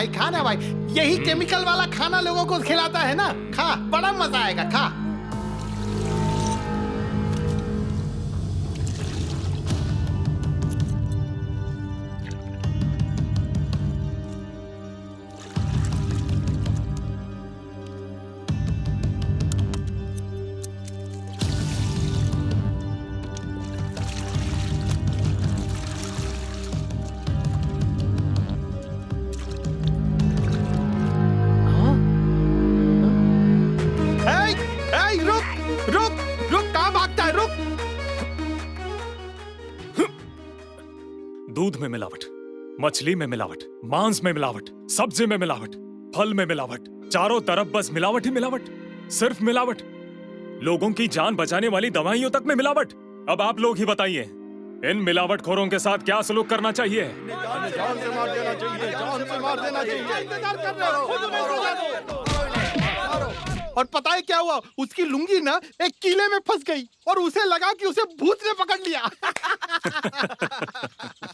खाना भाई, यही केमिकल वाला खाना लोगों को खिलाता है ना। खा, बड़ा मजा आएगा, खा। दूध में मिलावट, मछली में मिलावट, मांस में मिलावट, सब्जी में मिलावट, फल में मिलावट, चारों तरफ बस मिलावट ही मिलावट, सिर्फ मिलावट। लोगों की जान बचाने वाली दवाइयों तक में मिलावट। अब आप लोग ही बताइए, इन मिलावटखोरों के साथ क्या सलूक करना चाहिए? जान से मार देना चाहिए, जान से मार देना चाहिए। इंतजार कर रहे हो। और पता है क्या हुआ? उसकी लुंगी ना एक कीले में फंस गई और उसे लगा कि उसे भूत ने पकड़ लिया।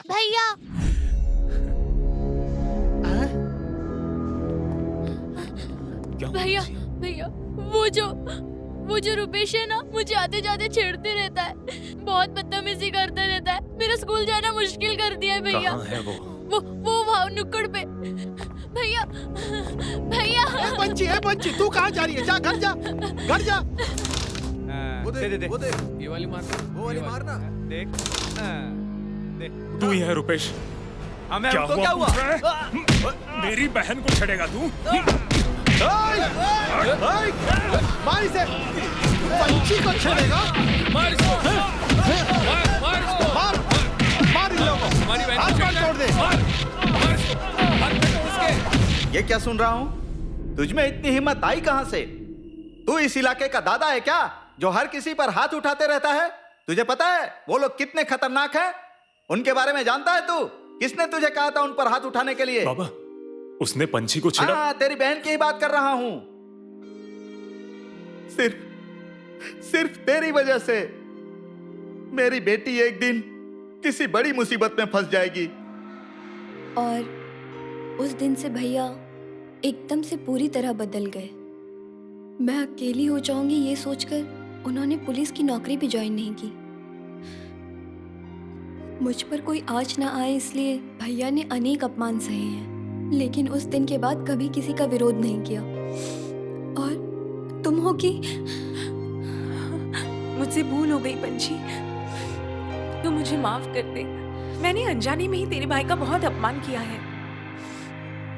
भैया भैया भैया, वो जो रुपेश है ना, मुझे आते जाते छेड़ते रहता है, बहुत बदतमीजी करता रहता है। मेरा स्कूल जाना मुश्किल कर दिया है भैया। कहाँ है वो वहाँ नुक्कड़ पे। भैया भैया। बंची, तू कहाँ जा रही है? जा घर जा, घर जा। वो दे। ये वाली मारना, वो वाली मारना। देख। तू ही है रुपेश? हमें क्या हमको क्या हुआ? मेरी बहन को छेड़ेगा तू? मार इसे। बंची को छेड़ेगा? मार इसको। मार इन लोगों को। हाथ पर छोड़ दे। ये क्या सुन रहा हूँ? तुझमें इतनी हिम्मत आई कहां से? तू इस इलाके का दादा है क्या, जो हर किसी पर हाथ उठाते रहता है? तुझे पता है वो लोग कितने खतरनाक हैं? उनके बारे में जानता है तू? किसने तुझे कहा था उन पर हाथ उठाने के लिए? बाबा, उसने पंछी को छेड़ा। हाँ, तेरी बहन की ही बात कर रहा हूं। सिर्फ तेरी वजह से मेरी बेटी एक दिन किसी बड़ी मुसीबत में फंस जाएगी। और उस दिन से भैया एकदम से पूरी तरह बदल गए। मैं अकेली हो जाऊंगी ये सोचकर उन्होंने पुलिस की नौकरी भी ज्वाइन नहीं की। मुझ पर कोई आँच ना आए इसलिए भैया ने अनेक अपमान सहे हैं, लेकिन उस दिन के बाद कभी किसी का विरोध नहीं किया। और तुम हो कि मुझसे भूल हो गई पंछी, तू मुझे माफ कर दे। मैंने अनजाने में ही तेरे भाई का बहुत अपमान किया है।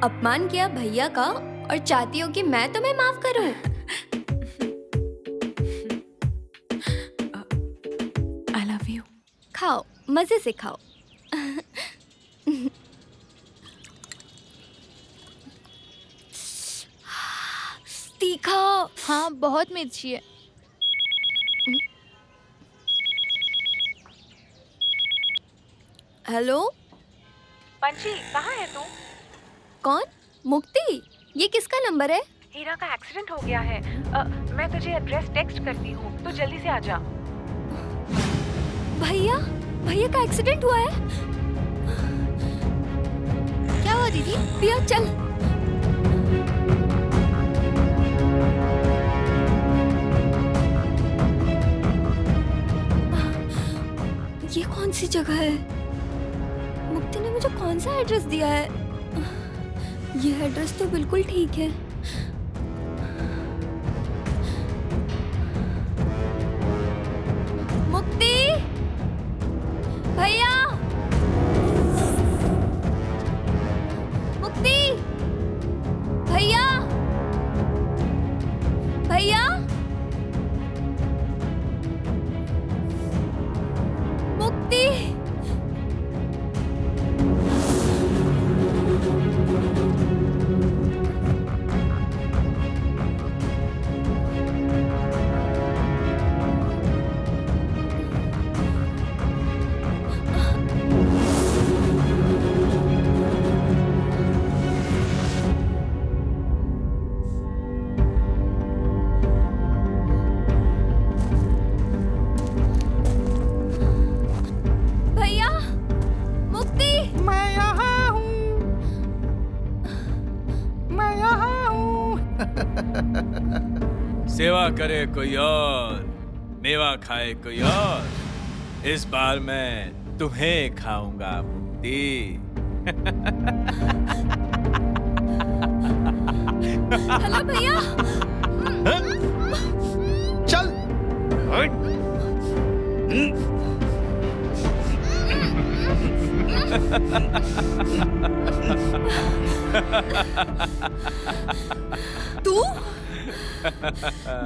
अपमान किया भैया का और चाहती हो कि मैं तुम्हें माफ करूं? I love you। खाओ, मजे से खाओ। तीखा। हाँ, बहुत मिर्ची है। हेलो पंछी, कहाँ है तू? कौन? मुक्ति? ये किसका नंबर है? हीरा का एक्सीडेंट हो गया है। मैं तुझे एड्रेस टेक्स्ट करती हूँ, तो जल्दी से आ जा। भैया का एक्सीडेंट हुआ है? क्या हुआ दीदी? भैया चल। ये कौन सी जगह है? मुक्ति ने मुझे कौन सा एड्रेस दिया है? ये एड्रेस तो बिल्कुल ठीक है। मुक्ति भैया, मुक्ति भैया, भैया, मुक्ति। भैया, मुक्ति। मैं यहाँ हूँ, मैं यहाँ हूँ। सेवा करे कोई और, मेवा खाए कोई और। इस बार मैं तुम्हें खाऊंगा मुक्ति। हेलो भैया। चल। तू?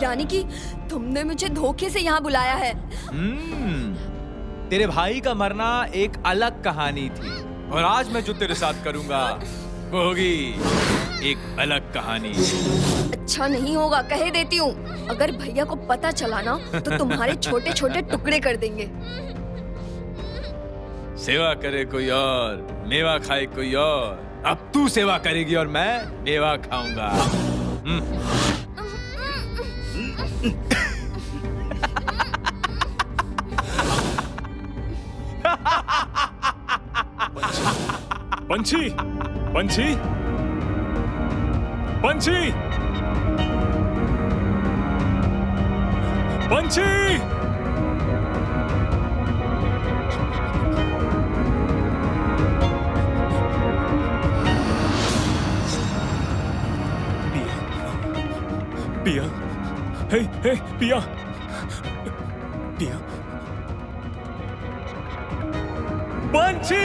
यानी कि तुमने मुझे धोखे से यहाँ बुलाया है। तेरे भाई का मरना एक अलग कहानी थी, और आज मैं जो तेरे साथ करूंगा वो होगी एक अलग कहानी। अच्छा नहीं होगा, कह देती हूँ। अगर भैया को पता चला ना तो तुम्हारे छोटे छोटे टुकड़े कर देंगे। सेवा करे कोई और, मेवा खाए कोई और। अब तू सेवा करेगी और मैं मेवा खाऊंगा। पंछी, पंछी, पंछी, पंछी। पिया, हे, हे, पिया, पिया, पंछी।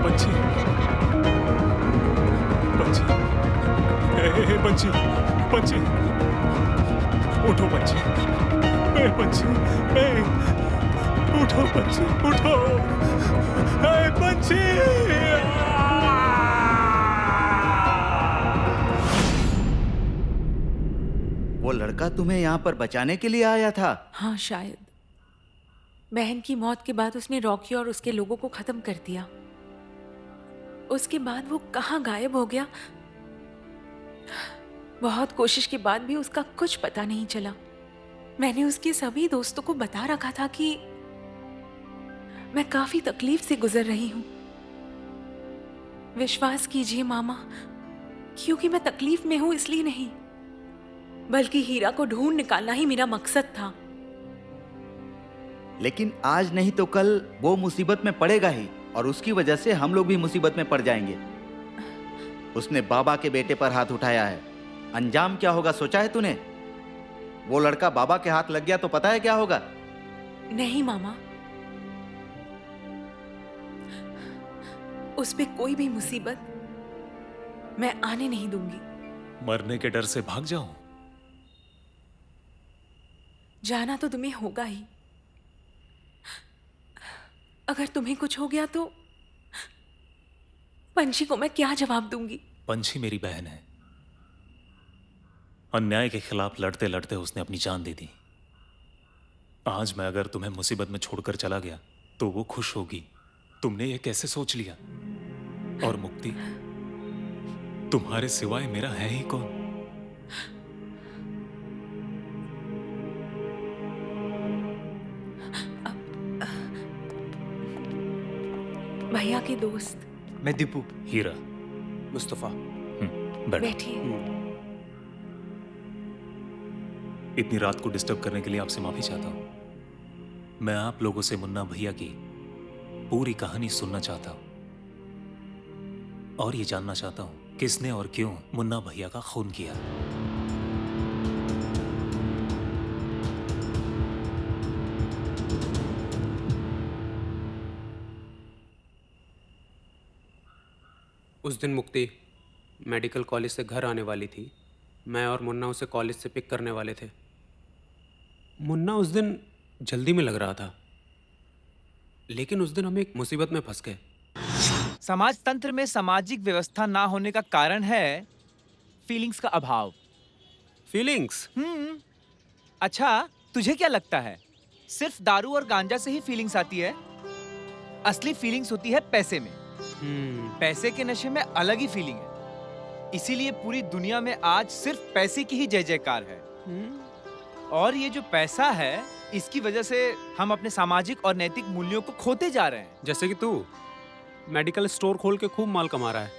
पंछी, पंछी, हे, पंछी, पंछी, उठो पंछी, हे पंछी, हे, उठो पंछी, उठो, हे पंछी। वो लड़का तुम्हें यहाँ पर बचाने के लिए आया था? हाँ शायद। बहन की मौत के बाद उसने रॉकी और उसके लोगों को खत्म कर दिया। उसके बाद वो कहाँ गायब हो गया, बहुत कोशिश के बाद भी उसका कुछ पता नहीं चला। मैंने उसके सभी दोस्तों को बता रखा था कि मैं काफी तकलीफ से गुजर रही हूं। विश्वास कीजिए मामा, क्योंकि मैं तकलीफ में हूं इसलिए नहीं, बल्कि हीरा को ढूंढ निकालना ही मेरा मकसद था। लेकिन आज नहीं तो कल वो मुसीबत में पड़ेगा ही, और उसकी वजह से हम लोग भी मुसीबत में पड़ जाएंगे। उसने बाबा के बेटे पर हाथ उठाया है, अंजाम क्या होगा सोचा है तूने? वो लड़का बाबा के हाथ लग गया तो पता है क्या होगा? नहीं मामा, उस पे कोई भी मुसीबत मैं आने नहीं दूंगी। मरने के डर से भाग जाऊं? जाना तो तुम्हें होगा ही। अगर तुम्हें कुछ हो गया तो पंछी को मैं क्या जवाब दूंगी? पंछी मेरी बहन है। अन्याय के खिलाफ लड़ते लड़ते उसने अपनी जान दे दी। आज मैं अगर तुम्हें मुसीबत में छोड़कर चला गया तो वो खुश होगी। तुमने ये कैसे सोच लिया? और मुक्ति, तुम्हारे सिवाय मेरा है ही कौन? भैया के दोस्त। मैं दीपू। हीरा। मुस्तफा। बैठिए। इतनी रात को डिस्टर्ब करने के लिए आपसे माफी चाहता हूं। मैं आप लोगों से मुन्ना भैया की पूरी कहानी सुनना चाहता हूं और ये जानना चाहता हूं किसने और क्यों मुन्ना भैया का खून किया। उस दिन मुक्ति मेडिकल कॉलेज से घर आने वाली थी। मैं और मुन्ना उसे कॉलेज से पिक करने वाले थे। मुन्ना उस दिन जल्दी में लग रहा था, लेकिन उस दिन हम एक मुसीबत में फंस गए। समाज तंत्र में सामाजिक व्यवस्था ना होने का कारण है फीलिंग्स का अभाव। फीलिंग्स? अच्छा, तुझे क्या लगता है सिर्फ दारू और गांजा से ही फीलिंग्स आती है? असली फीलिंग्स होती है पैसे में। पैसे के नशे में अलग ही फीलिंग है। इसीलिए पूरी दुनिया में आज सिर्फ पैसे की ही जय जयकार है। और ये जो पैसा है, इसकी वजह से हम अपने सामाजिक और नैतिक मूल्यों को खोते जा रहे हैं। जैसे कि तू मेडिकल स्टोर खोल के खूब माल कमा रहा है,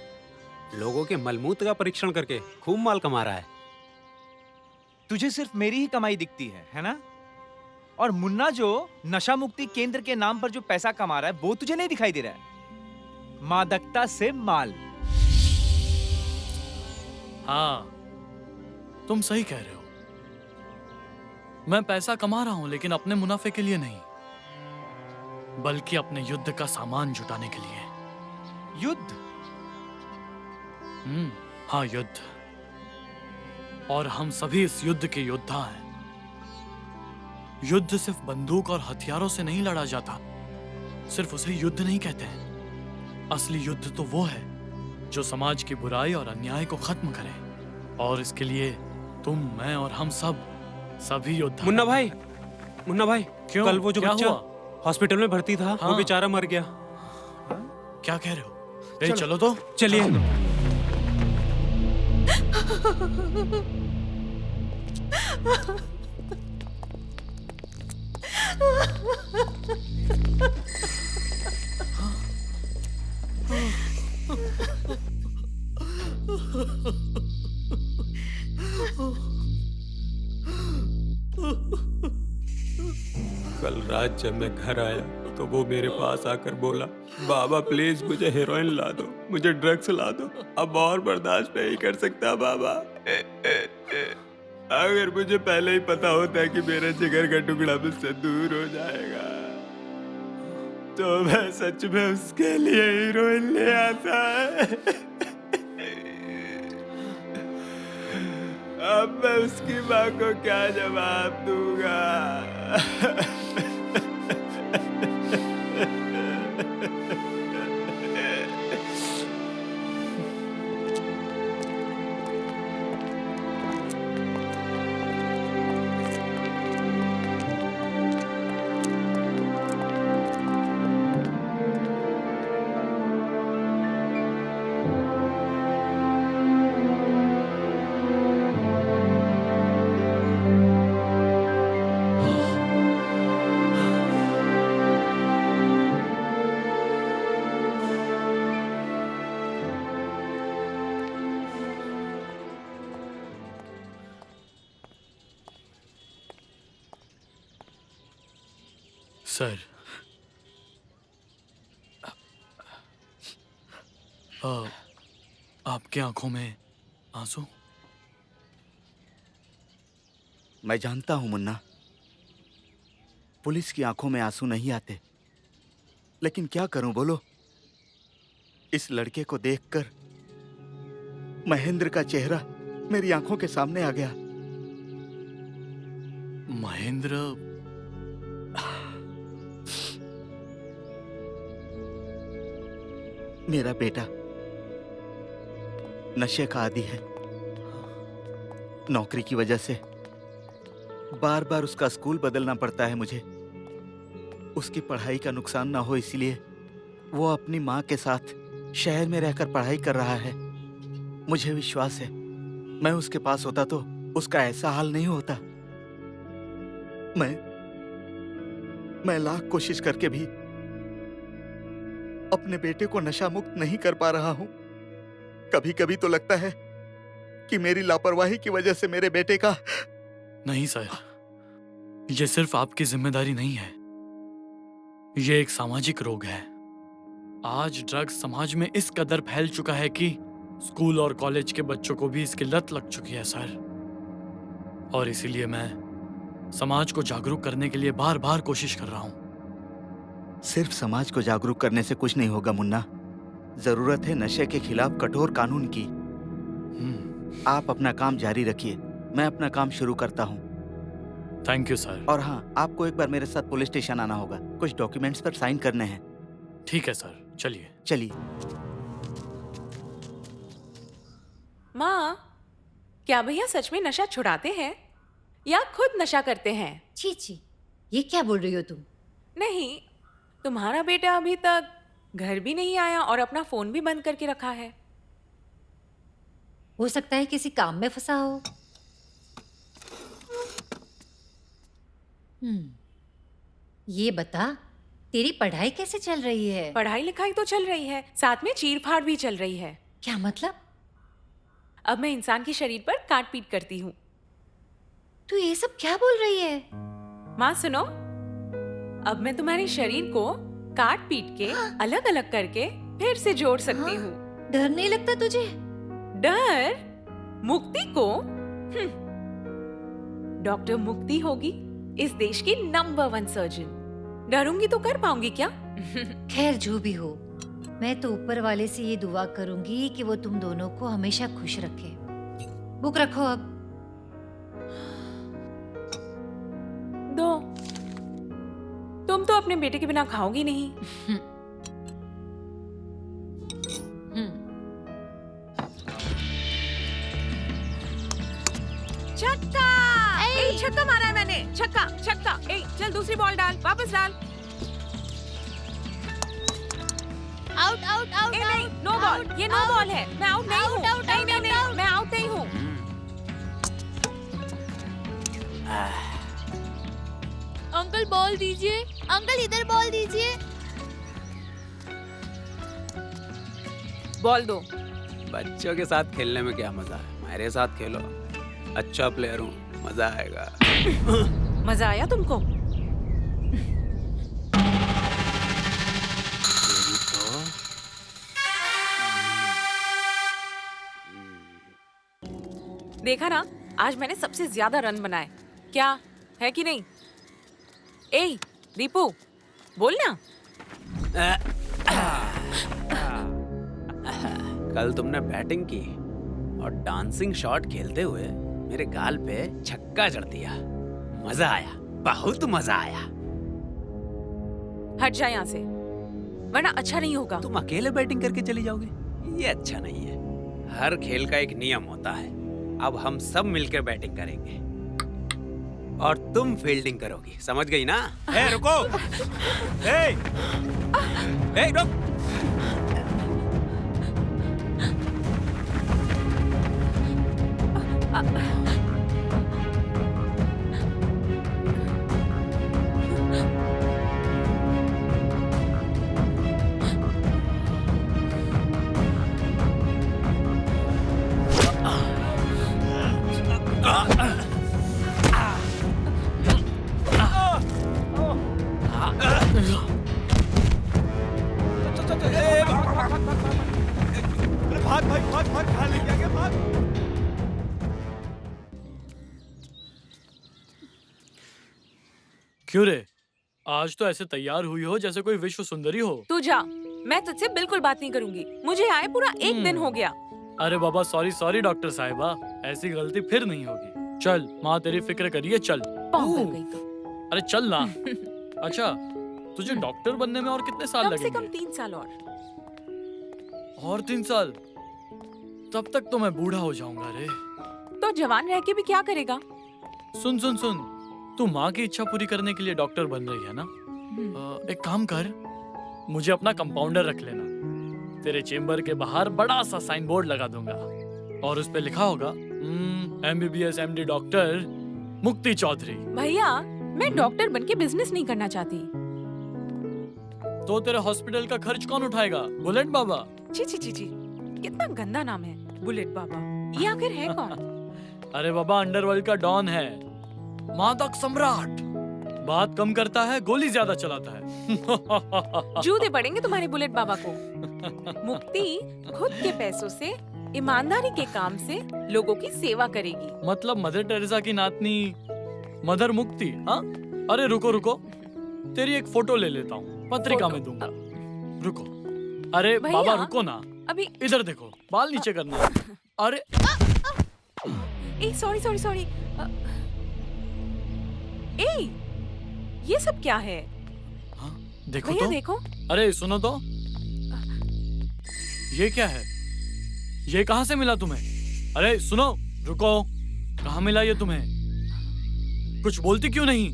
लोगों के मलमूत्र का परीक्षण करके खूब माल कमा रहा है। तुझे सिर्फ मेरी ही कमाई दिखती है ना? और मुन्ना जो नशा मुक्ति केंद्र के नाम पर जो पैसा कमा रहा है, वो तुझे नहीं दिखाई दे रहा है। मादकता से माल। हाँ, तुम सही कह रहे हो। मैं पैसा कमा रहा हूं, लेकिन अपने मुनाफे के लिए नहीं, बल्कि अपने युद्ध का सामान जुटाने के लिए। युद्ध? हाँ, युद्ध। और हम सभी इस युद्ध के योद्धा हैं। युद्ध सिर्फ बंदूक और हथियारों से नहीं लड़ा जाता। सिर्फ उसे युद्ध नहीं कहते हैं। असली युद्ध तो वो है जो समाज की बुराई और अन्याय को खत्म करे। और इसके लिए तुम, मैं और हम सभी योद्धा। मुन्ना भाई, क्यों? कल वो जो क्या बच्चा हुआ? हॉस्पिटल में भर्ती था, हाँ। वो बेचारा मर गया। क्या कह रहे हो? चलो तो। चलिए। कल रात जब मैं घर आया तो वो मेरे पास आकर बोला, बाबा प्लीज मुझे हेरोइन ला दो, मुझे ड्रग्स ला दो, अब और बर्दाश्त नहीं कर सकता बाबा। अगर मुझे पहले ही पता होता कि मेरा जिगर का टुकड़ा मुझसे दूर हो जाएगा तो मैं सच में उसके लिए हीरोइन ले आता। अब मैं उसकी माँ को क्या जवाब दूंगा? सर, आपकी आंखों में आंसू? मैं जानता हूं मुन्ना, पुलिस की आंखों में आंसू नहीं आते, लेकिन क्या करूं बोलो? इस लड़के को देखकर महेंद्र का चेहरा मेरी आंखों के सामने आ गया। महेंद्र? मेरा बेटा नशे का आदी है। नौकरी की वजह से बार बार उसका स्कूल बदलना पड़ता है मुझे। उसकी पढ़ाई का नुकसान ना हो इसलिए वो अपनी माँ के साथ शहर में रहकर पढ़ाई कर रहा है। मुझे विश्वास है मैं उसके पास होता तो उसका ऐसा हाल नहीं होता। मैं लाख कोशिश करके भी अपने बेटे को नशा मुक्त नहीं कर पा रहा हूं। कभी कभी तो लगता है कि मेरी लापरवाही की वजह से मेरे बेटे का। नहीं सर, ये सिर्फ आपकी जिम्मेदारी नहीं है, ये एक सामाजिक रोग है। आज ड्रग्स समाज में इस कदर फैल चुका है कि स्कूल और कॉलेज के बच्चों को भी इसकी लत लग चुकी है सर। और इसीलिए मैं समाज को जागरूक करने के लिए बार बार कोशिश कर रहा हूँ। सिर्फ समाज को जागरूक करने से कुछ नहीं होगा मुन्ना, जरूरत है नशे के खिलाफ कठोर कानून की। आप अपना काम जारी रखिए, मैं अपना काम शुरू करता हूँ। Thank you sir. और हाँ, आपको एक बार मेरे साथ पुलिस स्टेशन आना होगा, कुछ डॉक्यूमेंट्स पर साइन करने हैं। ठीक है सर, चलिए। चलिए। माँ, क्या भैया सच में नशा छुड़ाते हैं या खुद नशा करते हैं? छी छी, ये क्या बोल रही हो तुम? नहीं, तुम्हारा बेटा अभी तक घर भी नहीं आया और अपना फोन भी बंद करके रखा है। हो सकता है किसी काम में फंसा हो। ये बता, तेरी पढ़ाई कैसे चल रही है? पढ़ाई लिखाई तो चल रही है, साथ में चीर फाड़ भी चल रही है। क्या मतलब? अब मैं इंसान के शरीर पर काट पीट करती हूँ। तू ये सब क्या बोल रही है? माँ सुनो, अब मैं तुम्हारे शरीर को काट पीट के अलग अलग करके फिर से जोड़ सकती हूँ। डर नहीं लगता तुझे? डर? मुक्ति को? डॉक्टर मुक्ति होगी इस देश की नंबर 1 सर्जन। डरूंगी तो कर पाऊंगी क्या? खैर जो भी हो, मैं तो ऊपर वाले से ये दुआ करूंगी कि वो तुम दोनों को हमेशा खुश रखे। बुक रखो अब। दो। तुम तो अपने बेटे के बिना खाओगी नहीं। छक्का! ए, छक्का मारा है मैंने। छक्का, छक्का। ए, चल दूसरी बॉल डाल, वापस डाल। Out out out. नहीं, नो बॉल। ये नो बॉल है। मैं आउट नहीं हूँ। नहीं, मैं आउट नहीं हूँ। अंकल बॉल दीजिए, अंकल इधर बॉल दीजिए। बॉल दो। बच्चों के साथ खेलने में क्या मजा है, मेरे साथ खेलो। अच्छा प्लेयर हूँ, मजा आएगा। मजा आया तुमको? देखा ना, आज मैंने सबसे ज्यादा रन बनाए। क्या है कि नहीं? ए दीपू, बोल ना। कल तुमने बैटिंग की और डांसिंग शॉट खेलते हुए मेरे गाल पे छक्का जड़ दिया। मजा आया, बहुत मजा आया। हट जा यहाँ से, वरना अच्छा नहीं होगा। तुम अकेले बैटिंग करके चली जाओगे, ये अच्छा नहीं है। हर खेल का एक नियम होता है। अब हम सब मिलकर बैटिंग करेंगे और तुम फील्डिंग करोगी, समझ गई ना? ए, रुको। ए, रुक। भाग भाई, भाग भाग, कहाँ लेके आ गया? भाग। क्यों रे, आज तो ऐसे तैयार हुई हो जैसे कोई विश्व सुंदरी हो। तू जा, मैं तुझसे बिल्कुल बात नहीं करूंगी। मुझे आए पूरा 1 दिन हो गया। अरे बाबा, सॉरी सॉरी डॉक्टर साहिबा, ऐसी गलती फिर नहीं होगी। चल, माँ तेरी फिक्र करिए, चल। पागल कहीं का। अरे चल ना। अच्छा, तुझे डॉक्टर बनने में और कितने साल लगेंगे? कम से कम 3 साल और 3 साल? तब तक तो मैं बूढ़ा हो जाऊंगा रे। तो जवान रह के भी क्या करेगा? सुन सुन सुन, तू माँ की इच्छा पूरी करने के लिए डॉक्टर बन रही है ना? एक काम कर, मुझे अपना कंपाउंडर रख लेना। तेरे चेम्बर के बाहर बड़ा सा साइन बोर्ड लगा दूंगा और उस पे लिखा होगा MBBS MD डॉक्टर मुक्ति चौधरी। भैया, मैं डॉक्टर बन के बिजनेस नहीं करना चाहती। तो तेरे हॉस्पिटल का खर्च कौन उठाएगा? बुलेट बाबा? ची ची ची ची, कितना गंदा नाम है, बुलेट बाबा। ये आखिर है कौन? अरे बाबा, अंडरवर्ल्ड का डॉन है, मादक सम्राट। बात कम करता है, गोली ज्यादा चलाता है। जूते पड़ेंगे तुम्हारे बुलेट बाबा को। मुक्ति खुद के पैसों से ईमानदारी के काम से लोगों की सेवा करेगी। मतलब मदर टेरेसा की नातनी मदर मुक्ति? हाँ, अरे रुको रुको, तेरी एक फोटो ले लेता हूँ, पत्रिका में दूंगा। रुको, अरे भैया, बाबा रुको ना, अभी इधर देखो, बाल नीचे करना। अरे सॉरी सॉरी सॉरी। ये सब क्या है? देखो भैया तो, देखो। अरे सुनो तो, ये क्या है? ये कहाँ से मिला तुम्हें? अरे सुनो, रुको, कहाँ मिला ये तुम्हें? कुछ बोलती क्यों नहीं?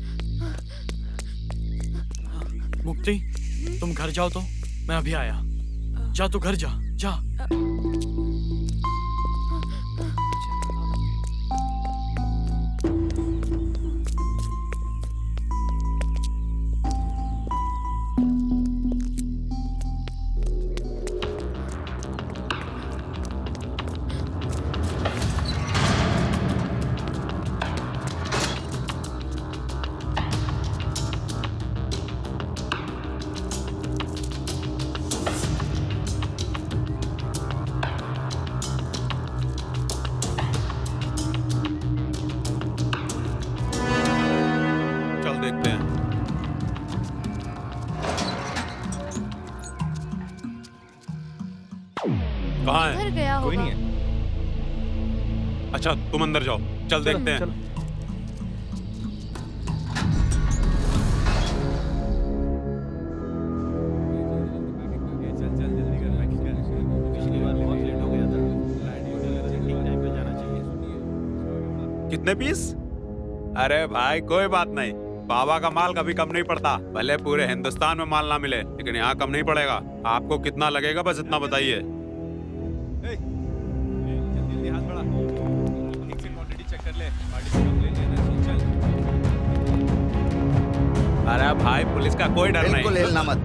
मुक्ति, तुम घर जाओ तो, मैं अभी आया। जा तू घर जा, जा। चल देखते हैं। कहाँ है? घर गया होगा। कोई नहीं है। अच्छा तुम अंदर जाओ, चल देखते हैं। कितने पीस? अरे भाई कोई बात नहीं, बाबा का माल कभी कम नहीं पड़ता। भले पूरे हिंदुस्तान में माल ना मिले, लेकिन यहाँ कम नहीं पड़ेगा। आपको कितना लगेगा बस इतना बताइए। अरे भाई पुलिस का कोई डर नहीं। बिल्कुल हिलना मत।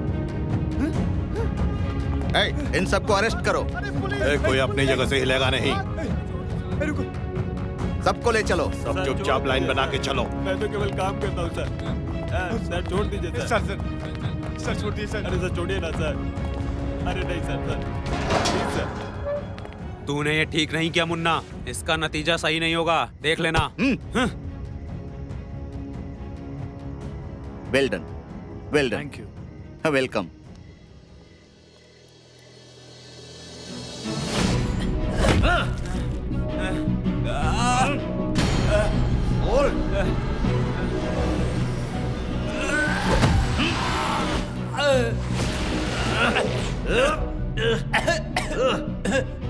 इन सबको अरेस्ट करो। कोई अपनी जगह से हिलेगा नहीं। सबको ले चलो। सब चुपचाप लाइन बना के चलो। मैं तो केवल काम करता हूँ सर। सर छोड़ दीजिए सर। सर छोड़ दीजिए सर। अरे सर छोड़िए ना सर। अरे नहीं सर, प्लीज सर। तूने ये ठीक नहीं किया मुन्ना, इसका नतीजा सही नहीं होगा, देख लेना। Well done, well done. Thank you. Welcome.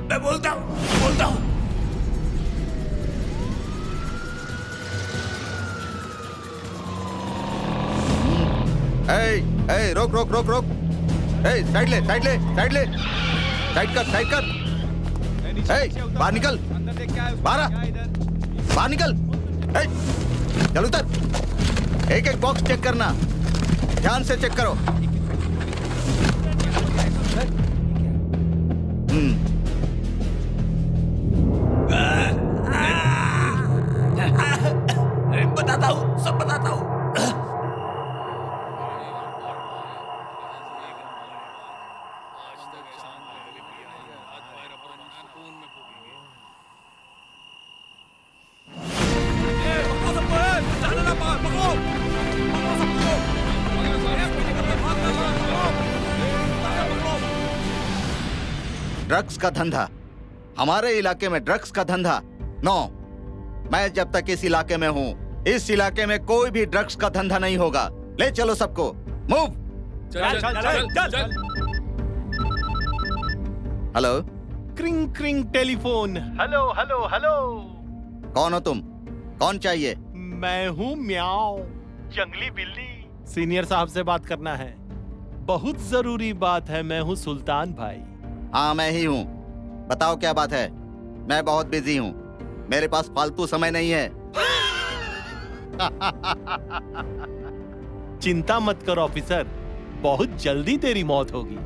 मैं बोलता हूँ। रोक रोक रोक रोक। साइड ले, साइड ले, साइड ले, साइड कर, साइड कर। बाहर निकल, बाहर निकल। चल उतर। एक एक बॉक्स चेक करना, ध्यान से चेक करो। बताता हूँ, सब बताता हूँ। ड्रग्स का धंधा, हमारे इलाके में ड्रग्स का धंधा नो। मैं जब तक इस इलाके में हूँ, इस इलाके में कोई भी ड्रग्स का धंधा नहीं होगा। ले चलो सबको, मूव। चल चल चल चल। हेलो। क्रिंग क्रिंग टेलीफोन। Hello hello hello. कौन हो तुम? कौन चाहिए? मैं हूँ म्याओ, जंगली बिल्ली। सीनियर साहब से बात करना है, बहुत जरूरी बात है। मैं हूँ सुल्तान भाई। हाँ मैं ही हूँ, बताओ क्या बात है। मैं बहुत बिजी हूँ, मेरे पास फालतू समय नहीं है। चिंता मत करो ऑफिसर, बहुत जल्दी तेरी मौत होगी।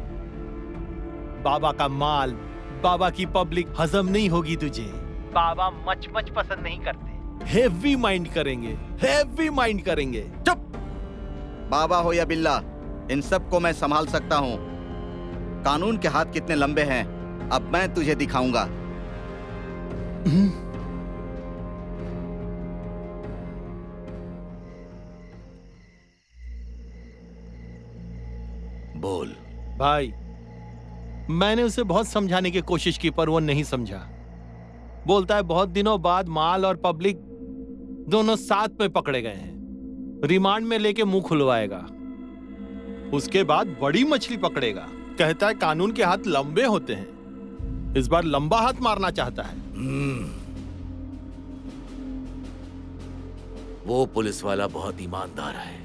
बाबा का माल, बाबा की पब्लिक हजम नहीं होगी तुझे। बाबा मच मच पसंद नहीं करते। हेवी माइंड करेंगे, हेवी माइंड करेंगे। चुप। बाबा हो या बिल्ला, इन सबको मैं संभाल सकता हूँ। कानून के हाथ कितने लंबे हैं अब मैं तुझे दिखाऊंगा। बोल। भाई, मैंने उसे बहुत समझाने की कोशिश की पर वो नहीं समझा। बोलता है बहुत दिनों बाद माल और पब्लिक दोनों साथ में पकड़े गए हैं, रिमांड में लेके मुंह खुलवाएगा, उसके बाद बड़ी मछली पकड़ेगा। कहता है कानून के हाथ लंबे होते हैं, इस बार लंबा हाथ मारना चाहता है। वो पुलिस वाला बहुत ईमानदार है,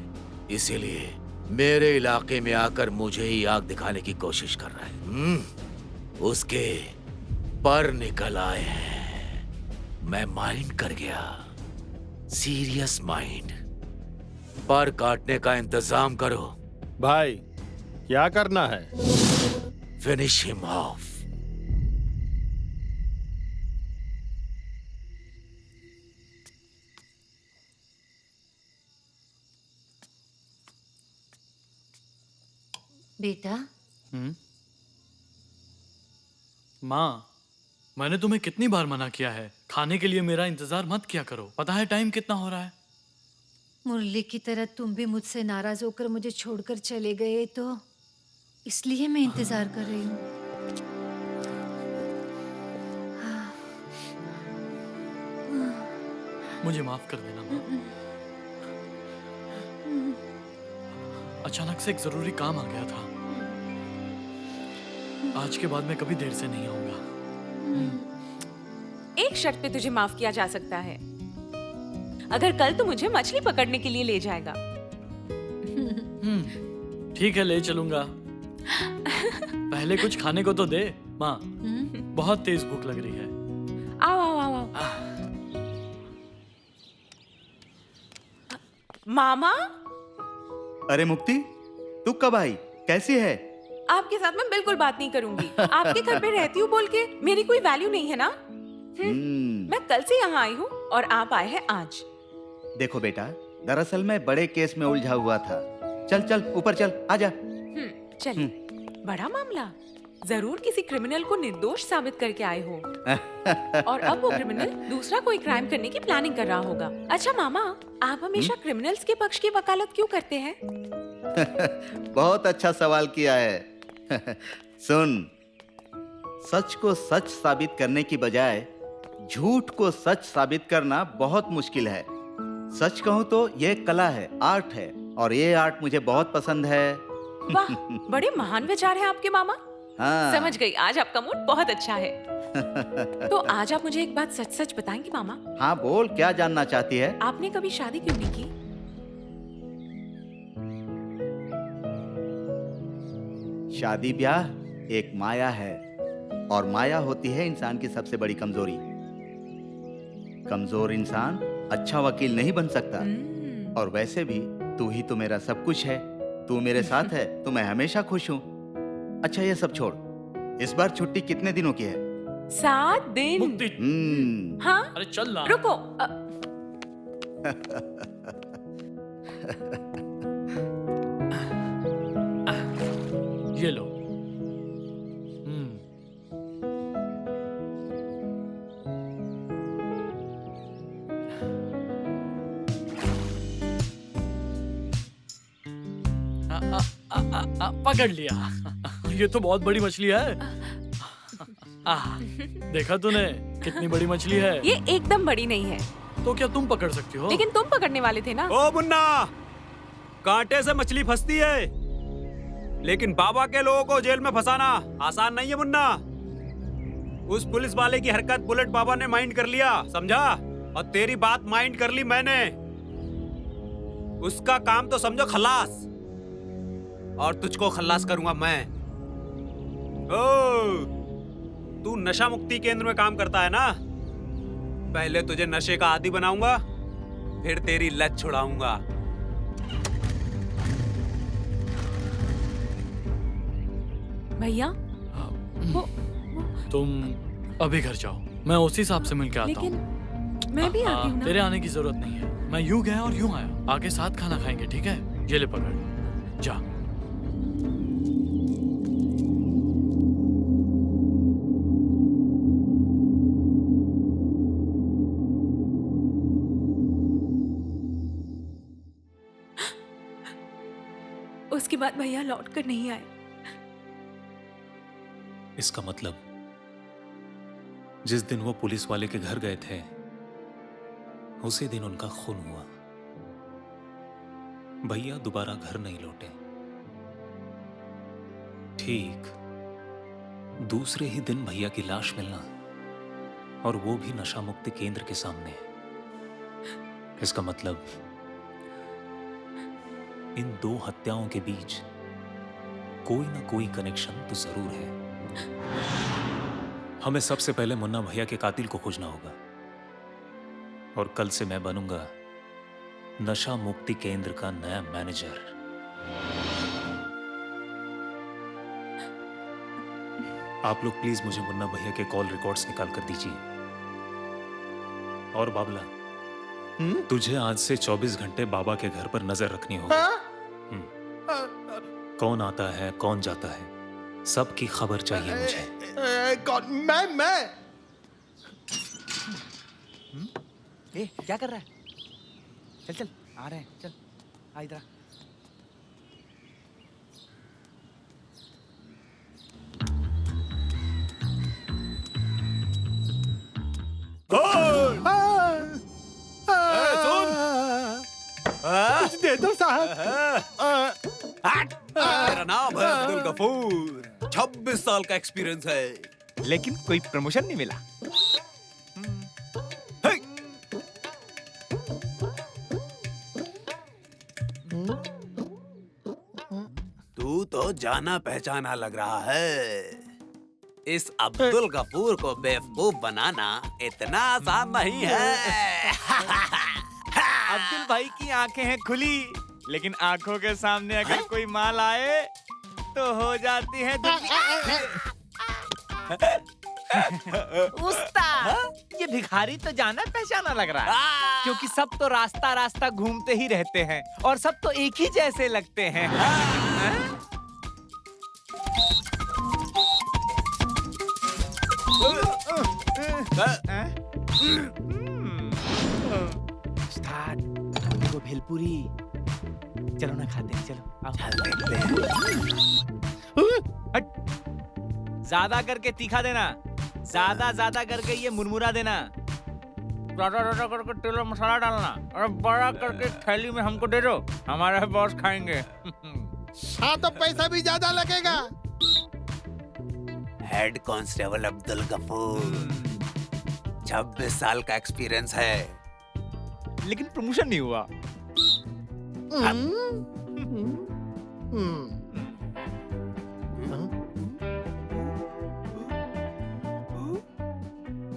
इसीलिए मेरे इलाके में आकर मुझे ही आग दिखाने की कोशिश कर रहा है। उसके पर निकल आए हैं, मैं माइंड कर गया, सीरियस माइंड। पर काटने का इंतजाम करो। भाई, क्या करना है? Finish him of. बेटा, माँ, मैंने तुम्हें कितनी बार मना किया है, खाने के लिए मेरा इंतजार मत किया करो। पता है टाइम कितना हो रहा है? मुरली की तरह तुम भी मुझसे नाराज होकर मुझे छोड़कर चले गए, तो इसलिए मैं इंतजार कर रही हूँ। मुझे माफ कर देना माँ। अचानक से एक जरूरी काम आ गया था। आज के बाद मैं कभी देर से नहीं आऊंगा। एक शर्त पे तुझे माफ किया जा सकता है, अगर कल तू मुझे मछली पकड़ने के लिए ले जाएगा। ठीक है, ले चलूंगा। पहले कुछ खाने को तो दे माँ, बहुत तेज भूख लग रही है। आओ आओ आओ आओ। मामा, अरे मुक्ति, तू कब आई? कैसी है? आपके साथ मैं बिल्कुल बात नहीं करूंगी। आपके घर पे रहती हूँ बोल के मेरी कोई वैल्यू नहीं है ना? मैं कल से यहाँ आई हूँ और आप आए हैं आज। देखो बेटा, दरअसल मैं बड़े केस में उलझा हुआ था। चल चल ऊपर चल, आजा। चलिए। बड़ा मामला? जरूर किसी क्रिमिनल को निर्दोष साबित करके आए हो। और अब वो क्रिमिनल दूसरा कोई क्राइम करने की प्लानिंग कर रहा होगा। अच्छा मामा, आप हमेशा क्रिमिनल्स के पक्ष की वकालत क्यों करते हैं? बहुत अच्छा सवाल किया है। सुन, सच को सच साबित करने की बजाय झूठ को सच साबित करना बहुत मुश्किल है। सच कहूँ तो ये कला है, आर्ट है, और ये आर्ट मुझे बहुत पसंद है। वाह, बड़े महान विचार हैं आपके मामा। हाँ। समझ गई, आज आपका मूड बहुत अच्छा है। तो आज आप मुझे एक बात सच सच बताएंगे मामा? हाँ बोल, क्या जानना चाहती है? आपने कभी शादी क्यों नहीं की? शादी ब्याह एक माया है, और माया होती है इंसान की सबसे बड़ी कमजोरी। कमजोर इंसान अच्छा वकील नहीं बन सकता। और वैसे भी तू ही तो मेरा सब कुछ है। तू मेरे साथ है तो मैं हमेशा खुश हूँ। अच्छा ये सब छोड़, इस बार छुट्टी कितने दिनों की है? 7 दिन। हाँ? अरे चल ना। रुको। ये लो। पकड़ लिया। ये तो बहुत बड़ी मछली है। देखा तूने कितनी बड़ी मछली है? ये एकदम बड़ी नहीं है। तो क्या तुम पकड़ सकती हो? लेकिन तुम पकड़ने वाले थे ना। ओ मुन्ना, कांटे से मछली फंसती है, लेकिन बाबा के लोगों को जेल में फंसाना आसान नहीं है मुन्ना। उस पुलिस वाले की हरकत बुलेट बाबा ने माइंड कर लिया, समझा? और तेरी बात माइंड कर ली मैंने। उसका काम तो समझो खलास, और तुझको खल्लास करूंगा मैं। ओ, तू नशा मुक्ति केंद्र में काम करता है ना? पहले तुझे नशे का आदी बनाऊंगा, फिर तेरी लत छुड़ाऊंगा। भैया, तुम अभी घर जाओ, मैं उसी हिसाब से मिल के आता हूँ। लेकिन मैं भी आती हूँ ना। तेरे आने की जरूरत नहीं है, मैं यूं गया और यूं आया। आके साथ खाना खाएंगे, ठीक है? ये ले पकड़, जा। उसके बाद भैया लौट कर नहीं आए। इसका मतलब जिस दिन वो पुलिस वाले के घर गए थे उसी दिन उनका खून हुआ। भैया दोबारा घर नहीं लौटे। ठीक दूसरे ही दिन भैया की लाश मिलना, और वो भी नशा मुक्ति केंद्र के सामने। इसका मतलब इन दो हत्याओं के बीच कोई ना कोई कनेक्शन तो जरूर है। हमें सबसे पहले मुन्ना भैया के कातिल को खोजना होगा, और कल से मैं बनूंगा नशा मुक्ति केंद्र का नया मैनेजर। आप लोग प्लीज मुझे मुन्ना भैया के कॉल रिकॉर्ड्स निकाल कर दीजिए। और बाबला, तुझे आज से 24 घंटे बाबा के घर पर नजर रखनी होगी। कौन आता है, कौन जाता है, सबकी खबर चाहिए मुझे। कौन? मैं क्या कर रहा है? चल चल, आ रहे हैं, चल आ इधर। कुछ दे दो साहब। मेरा नाम है अब्दुल गफूर, 26 साल का एक्सपीरियंस है, लेकिन कोई प्रमोशन नहीं मिला। तू तो जाना पहचाना लग रहा है। इस अब्दुल गफूर को बेवकूफ बनाना इतना आसान नहीं है। अब्दुल भाई की आंखें हैं खुली, लेकिन आंखों के सामने अगर कोई माल आए तो हो जाती है उस्ताद, ये भिखारी तो जाना पहचाना लग रहा है, क्योंकि सब तो रास्ता रास्ता घूमते ही रहते हैं और सब तो एक ही जैसे लगते हैं। उस्ताद, देखो भेलपुरी, चलो ना खाते हैं, चलो हट। ज्यादा करके तीखा देना, ज्यादा करके ये मुरमुरा देना, ज्यादा करके तेल और मसाला डालना, और बड़ा करके थैली में हमको दे दो, हमारे बॉस खाएंगे। हाँ तो पैसा भी ज्यादा लगेगा। हेड कांस्टेबल अब्दुल गफूर, 26 साल का एक्सपीरियंस है, लेकिन प्रमोशन नहीं हुआ।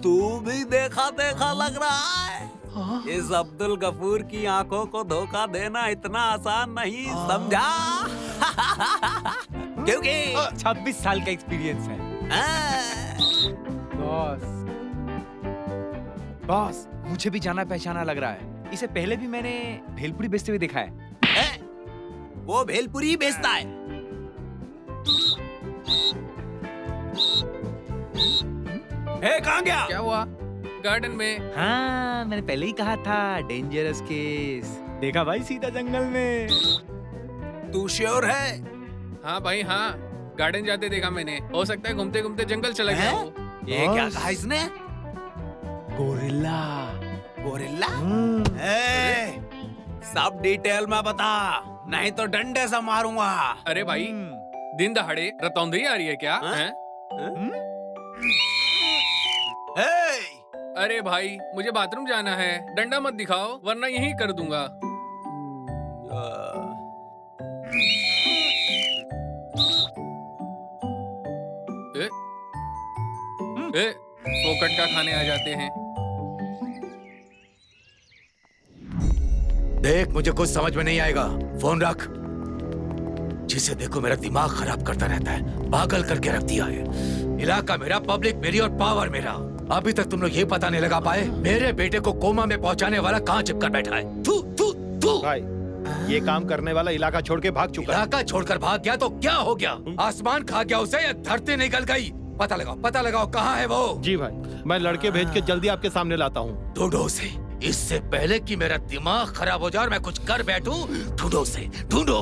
तू भी देखा देखा लग रहा है। इस अब्दुल गफूर की आंखों को धोखा देना इतना आसान नहीं, समझा? क्योंकि 26 साल का एक्सपीरियंस है। बॉस, मुझे भी जाना पहचाना लग रहा है। इसे पहले भी मैंने भेलपुरी बेचते हुए देखा है। वो भेलपुरी बेचता है। कहाँ गया? क्या हुआ? गार्डन में। हाँ, मैंने पहले ही कहा था, डेंजरस केस। देखा भाई, सीधा जंगल में। तू श्योर है? हाँ भाई हाँ, गार्डन जाते देखा मैंने। हो सकता है घूमते घूमते जंगल चला गया हो। ये क्या कहा इसने? गोरिल्ला। गोरिल्ला? सब डिटेल में बता, नहीं तो डंडे से मारूंगा। अरे भाई, दिन दहाड़े रतौंधी आ रही है क्या? अरे भाई, मुझे बाथरूम जाना है, डंडा मत दिखाओ वरना यहीं कर दूंगा। फोकट का खाने आ जाते हैं। देख, मुझे कुछ समझ में नहीं आएगा, फोन रख। जिसे देखो मेरा दिमाग खराब करता रहता है, पागल करके रख दिया है। इलाका मेरा, पब्लिक मेरी और पावर मेरा। अभी तक तुम लोग ये पता नहीं लगा पाए मेरे बेटे को कोमा में पहुंचाने वाला कहाँ चिपकर बैठा है। थू थू थू। भाई ये काम करने वाला इलाका छोड़ के भाग चुका है। इलाका छोड़कर भाग गया तो क्या हो गया? आसमान खा गया उसे या धरती निकल गई? पता लगाओ कहाँ है वो? जी भाई, मैं लड़के भेज के जल्दी आपके सामने लाता हूँ। ढूंढो उसे, इससे पहले कि मेरा दिमाग खराब हो जाए और मैं कुछ कर बैठूं। ढूंढो उसे, ढूंढो।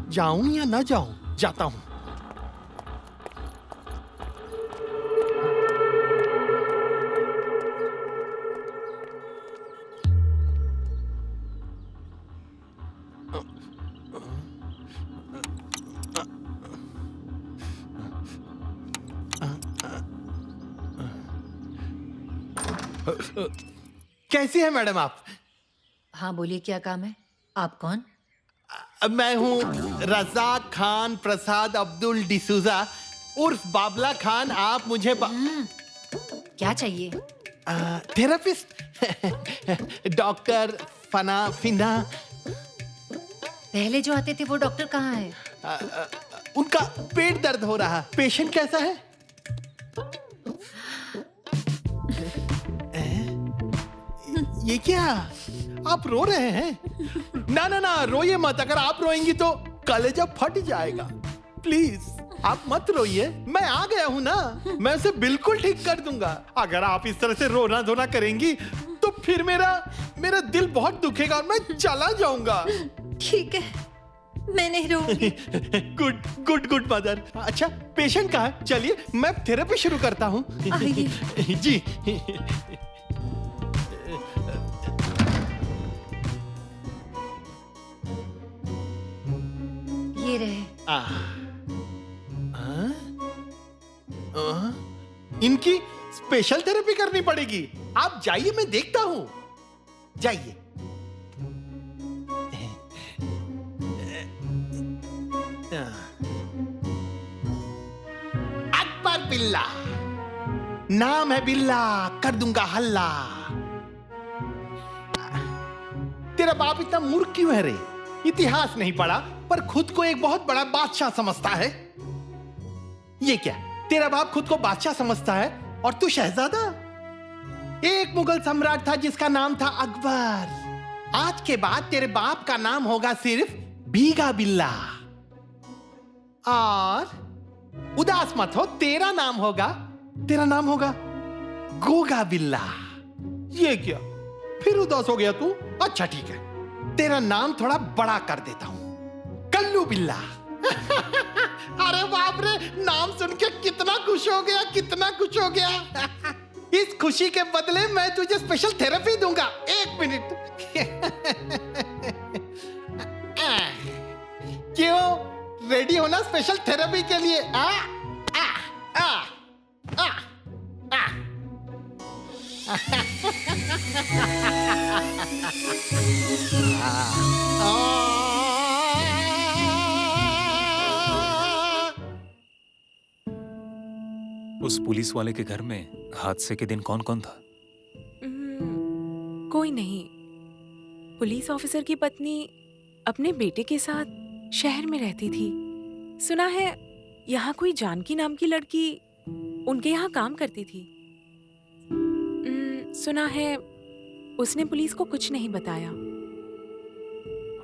जाऊं या ना जाऊं? जाता हूं। कैसी है मैडम आप? हाँ बोलिए, क्या काम है? आप कौन? मैं हूँ रज़ाक खान प्रसाद अब्दुल डिसूजा उर्फ बाबला खान। आप मुझे क्या चाहिए? थेरेपिस्ट डॉक्टर फना फिना। पहले जो आते थे वो डॉक्टर कहाँ है? उनका पेट दर्द हो रहा। पेशेंट कैसा है? ये क्या? आप रो रहे हैं? ना ना ना, रोइए मत। अगर आप रोएंगी तो कलेजा फट जाएगा। प्लीज आप मत रोइए, मैं आ गया हूं ना, मैं उसे बिल्कुल ठीक कर दूंगा। अगर आप इस तरह से रोना धोना करेंगी तो फिर मेरा दिल बहुत दुखेगा और मैं चला जाऊंगा। ठीक है, मैं नहीं रोऊंगी। Good good good mother. अच्छा पेशेंट कहाँ है? चलिए मैं थेरेपी शुरू करता हूँ। जी ये रहे। इनकी स्पेशल थेरेपी करनी पड़ेगी। आप जाइए, मैं देखता हूं। जाइए। अकबर बिल्ला, नाम है बिल्ला, कर दूंगा हल्ला। तेरा बाप इतना मूर्ख क्यों है रे? इतिहास नहीं पढ़ा पर खुद को एक बहुत बड़ा बादशाह समझता है। ये क्या, तेरा बाप खुद को बादशाह समझता है और तू शहजादा? एक मुगल सम्राट था जिसका नाम था अकबर। आज के बाद तेरे बाप का नाम होगा सिर्फ भीगा बिल्ला। और उदास मत हो, तेरा नाम होगा गोगा बिल्ला। ये क्या, फिर उदास हो गया तू? अच्छा ठीक है, तेरा नाम थोड़ा बड़ा कर देता हूं, कल्लू बिल्ला। अरे बाप रे, नाम सुन के कितना खुश हो गया। इस खुशी के बदले मैं तुझे स्पेशल थेरेपी दूंगा। एक मिनट। क्यों, रेडी हो ना स्पेशल थेरेपी के लिए? उस पुलिस वाले के घर में हादसे के दिन कौन कौन था? कोई नहीं। पुलिस ऑफिसर की पत्नी अपने बेटे के साथ शहर में रहती थी। सुना है यहाँ कोई जानकी नाम की लड़की उनके यहाँ काम करती थी। सुना है उसने पुलिस को कुछ नहीं बताया।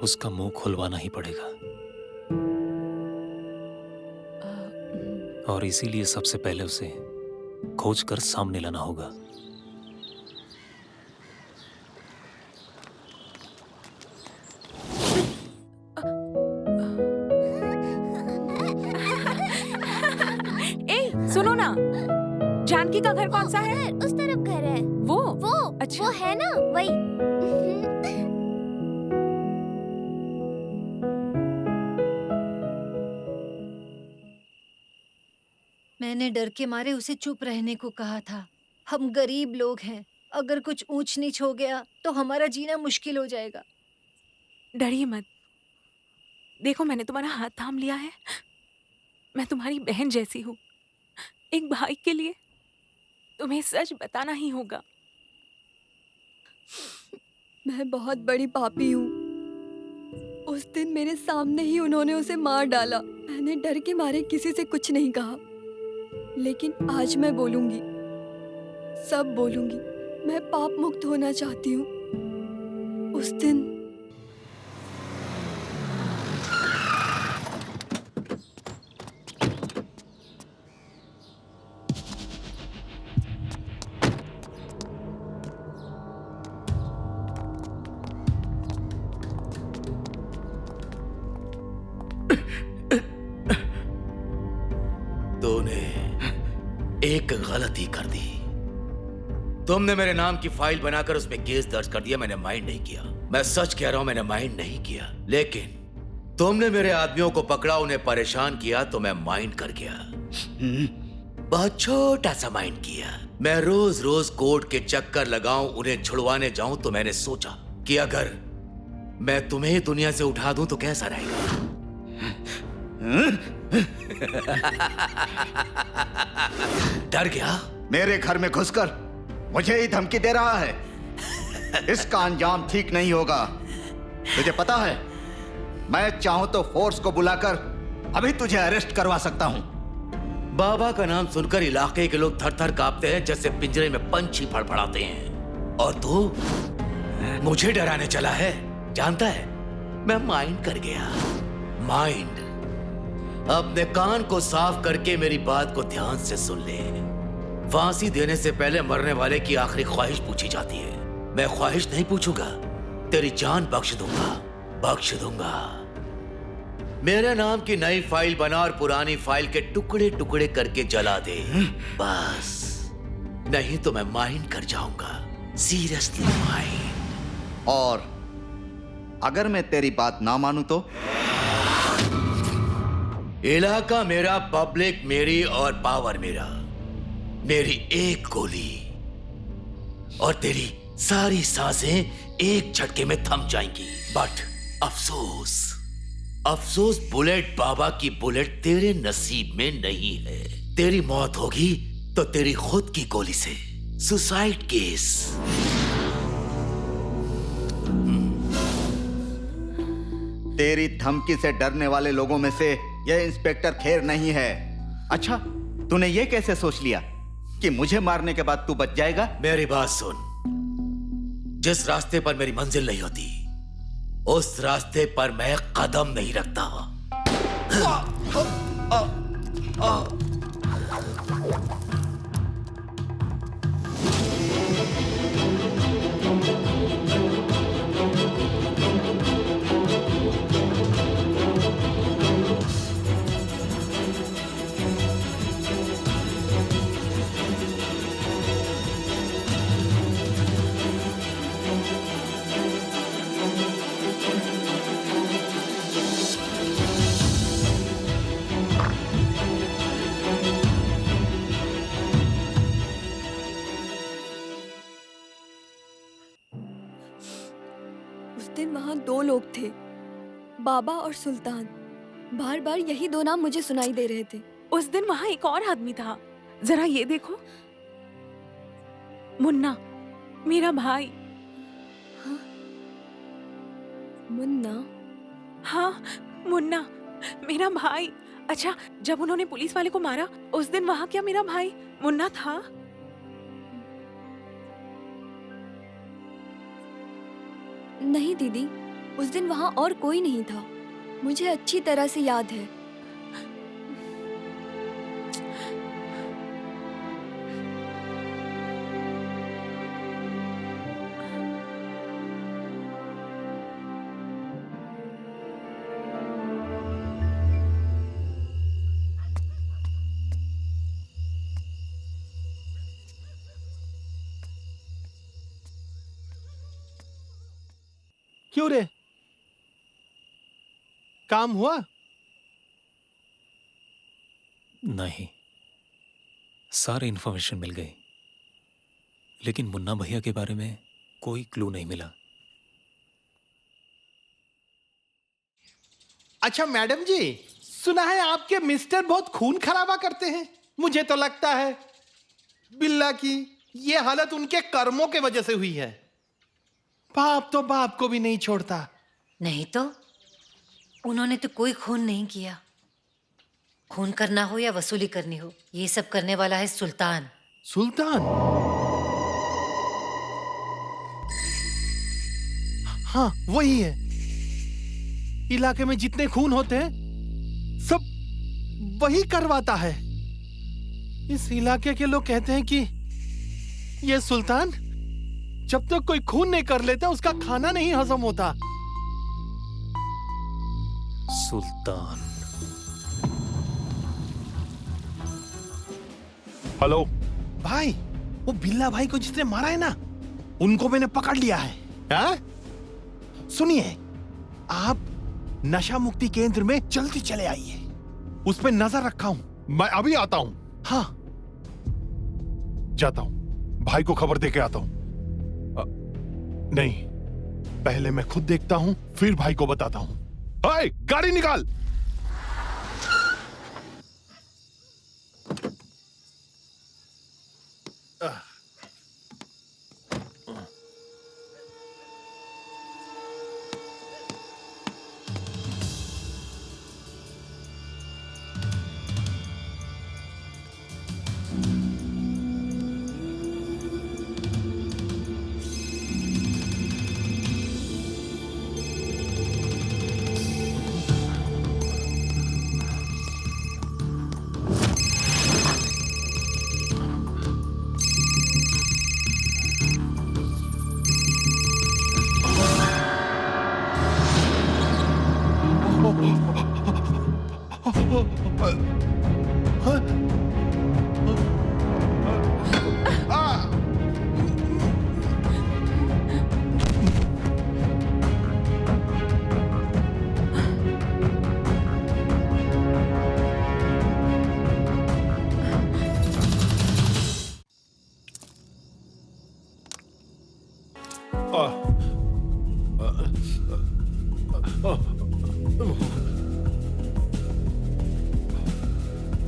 उसका मुंह खुलवाना ही पड़ेगा, और इसीलिए सबसे पहले उसे खोज कर सामने लाना होगा। सुनो ना, जानकी का घर कौन सा है? उस तरफ घर है। वो अच्छा, वो है ना वही। मैंने डर के मारे उसे चुप रहने को कहा था। हम गरीब लोग हैं, अगर कुछ ऊंच नीच हो गया तो हमारा जीना मुश्किल हो जाएगा। डरिए मत, देखो मैंने तुम्हारा हाथ थाम लिया है। मैं तुम्हारी बहन जैसी हूँ। एक भाई के लिए तुम्हें सच बताना ही होगा। मैं बहुत बड़ी पापी हूँ। उस दिन मेरे सामने ही उन्होंने उसे मार डाला। मैंने डर के मारे किसी से कुछ नहीं कहा, लेकिन आज मैं बोलूंगी, सब बोलूंगी। मैं पाप मुक्त होना चाहती हूँ। उस दिन तूने एक गलती कर दी। तुमने मेरे नाम की फाइल बनाकर उसमें केस दर्ज कर दिया। मैंने माइंड नहीं किया। मैं सच कह रहा हूं, मैंने माइंड नहीं किया। लेकिन तुमने मेरे आदमियों को पकड़ा, उन्हें परेशान किया, तो मैं माइंड कर गया। बहुत छोटा सा माइंड किया। मैं रोज रोज कोर्ट के चक्कर लगाऊं, उन्हें छुड़वाने जाऊं, तो मैंने सोचा कि अगर मैं तुम्हें दुनिया से उठा दूं तो कैसा रहेगा। डर गया? मेरे घर में घुसकर मुझे ही धमकी दे रहा है। इसका अंजाम ठीक नहीं होगा। तुझे पता है, मैं चाहूं तो फोर्स को बुलाकर अभी तुझे अरेस्ट करवा सकता हूं। बाबा का नाम सुनकर इलाके के लोग थर थर कांपते हैं, जैसे पिंजरे में पंछी फड़फड़ाते हैं। और तू मुझे डराने चला है। जानता है, मैं माइंड कर गया। माइंड। अपने कान को साफ करके मेरी बात को ध्यान से सुन ले। फांसी देने से पहले मरने वाले की आखिरी ख्वाहिश पूछी जाती है। मैं ख्वाहिश नहीं पूछूंगा, तेरी जान बख्श दूंगा, बख्श दूंगा। मेरे नाम की नई फाइल बना और पुरानी फाइल के टुकड़े टुकड़े करके जला दे, बस। नहीं तो मैं माइंड कर जाऊंगा, सीरियसली माइंड। और अगर मैं तेरी बात ना मानूं तो? इलाका मेरा, पब्लिक मेरी और पावर मेरा। मेरी एक गोली और तेरी सारी सांसें एक झटके में थम जाएंगी। बट अफसोस, अफसोस बुलेट बाबा की बुलेट तेरे नसीब में नहीं है। तेरी मौत होगी तो तेरी खुद की गोली से, सुसाइड केस। तेरी धमकी से डरने वाले लोगों में से यह इंस्पेक्टर खेर नहीं है। अच्छा, तूने ये कैसे सोच लिया कि मुझे मारने के बाद तू बच जाएगा? मेरी बात सुन। जिस रास्ते पर मेरी मंजिल नहीं होती, उस रास्ते पर मैं कदम नहीं रखता। वहाँ 2 लोग थे, बाबा और सुल्तान। बार बार यही 2 नाम मुझे सुनाई दे रहे थे। उस दिन वहाँ एक और आदमी था, जरा ये देखो। मुन्ना, मेरा भाई। हाँ? मुन्ना? हाँ, मुन्ना मेरा भाई। अच्छा, जब उन्होंने पुलिस वाले को मारा उस दिन वहाँ क्या मेरा भाई मुन्ना था? नहीं दीदी, उस दिन वहाँ और कोई नहीं था। मुझे अच्छी तरह से याद है। क्यों रे, काम हुआ? नहीं, सारी इंफॉर्मेशन मिल गई, लेकिन मुन्ना भैया के बारे में कोई क्लू नहीं मिला। अच्छा मैडम जी, सुना है आपके मिस्टर बहुत खून खराबा करते हैं। मुझे तो लगता है बिल्ला की ये हालत उनके कर्मों के वजह से हुई है। बाप तो बाप को भी नहीं छोड़ता। नहीं तो उन्होंने तो कोई खून नहीं किया। खून करना हो या वसूली करनी हो, ये सब करने वाला है सुल्तान। सुल्तान? हाँ वही है। इलाके में जितने खून होते हैं सब वही करवाता है। इस इलाके के लोग कहते हैं कि ये सुल्तान जब तक कोई खून नहीं कर लेता उसका खाना नहीं हजम होता। सुल्तान? हेलो भाई, वो बिल्ला भाई को जिसने मारा है ना, उनको मैंने पकड़ लिया है। हाँ? सुनिए, आप नशा मुक्ति केंद्र में जल्दी चले आइए। उस पर नजर रखा हूं। मैं अभी आता हूं। हाँ जाता हूं, भाई को खबर देके आता हूं। नहीं, पहले मैं खुद देखता हूं, फिर भाई को बताता हूं। हाय, गाड़ी निकाल।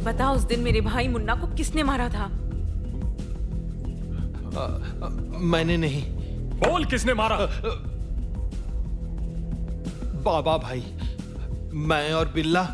बता, उस दिन मेरे भाई मुन्ना को किसने मारा था? मैंने नहीं। बोल, किसने मारा? बाबा भाई, मैं और बिल्ला।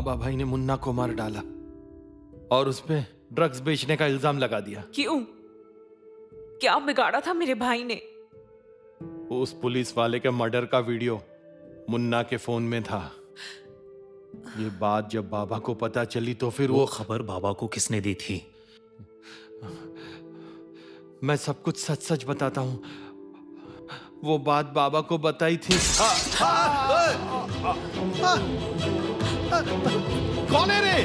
बाबा भाई ने मुन्ना को मार डाला और उसपे ड्रग्स बेचने का इल्जाम लगा दिया। क्यों? क्या बिगाड़ा था मेरे भाई ने? उस पुलिस वाले के मर्डर का वीडियो मुन्ना के फोन में था। ये बात जब बाबा को पता चली तो फिर वो खबर बाबा को किसने दी थी? मैं सब कुछ सच सच बताता हूँ। वो बात बाबा को बताई थी। कौन है रे?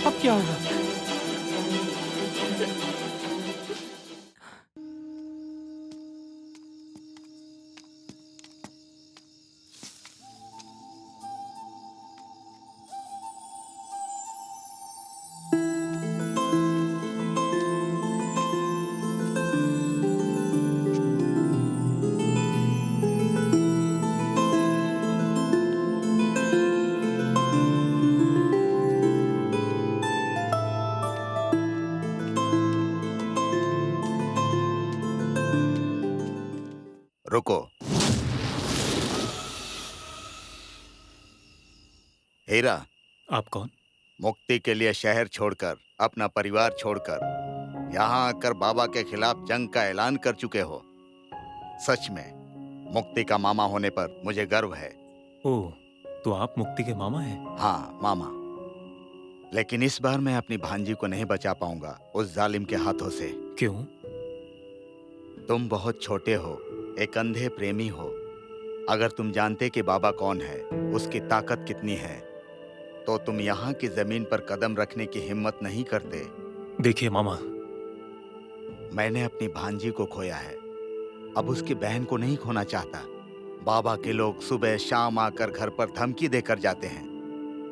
अब क्या होगा? रुको। हीरा, आप कौन? मुक्ति के लिए शहर छोड़कर, अपना परिवार छोड़कर यहाँ आकर बाबा के खिलाफ जंग का ऐलान कर चुके हो। सच में मुक्ति का मामा होने पर मुझे गर्व है। ओह, तो आप मुक्ति के मामा हैं? हाँ, मामा। लेकिन इस बार मैं अपनी भांजी को नहीं बचा पाऊंगा उस जालिम के हाथों से। क्यों? तुम बहुत छोटे हो, एक अंधे प्रेमी हो। अगर तुम जानते कि बाबा कौन है, उसकी ताकत कितनी है, तो तुम यहाँ की जमीन पर कदम रखने की हिम्मत नहीं करते। देखिए मामा, मैंने अपनी भांजी को खोया है, अब उसकी बहन को नहीं खोना चाहता। बाबा के लोग सुबह शाम आकर घर पर धमकी देकर जाते हैं,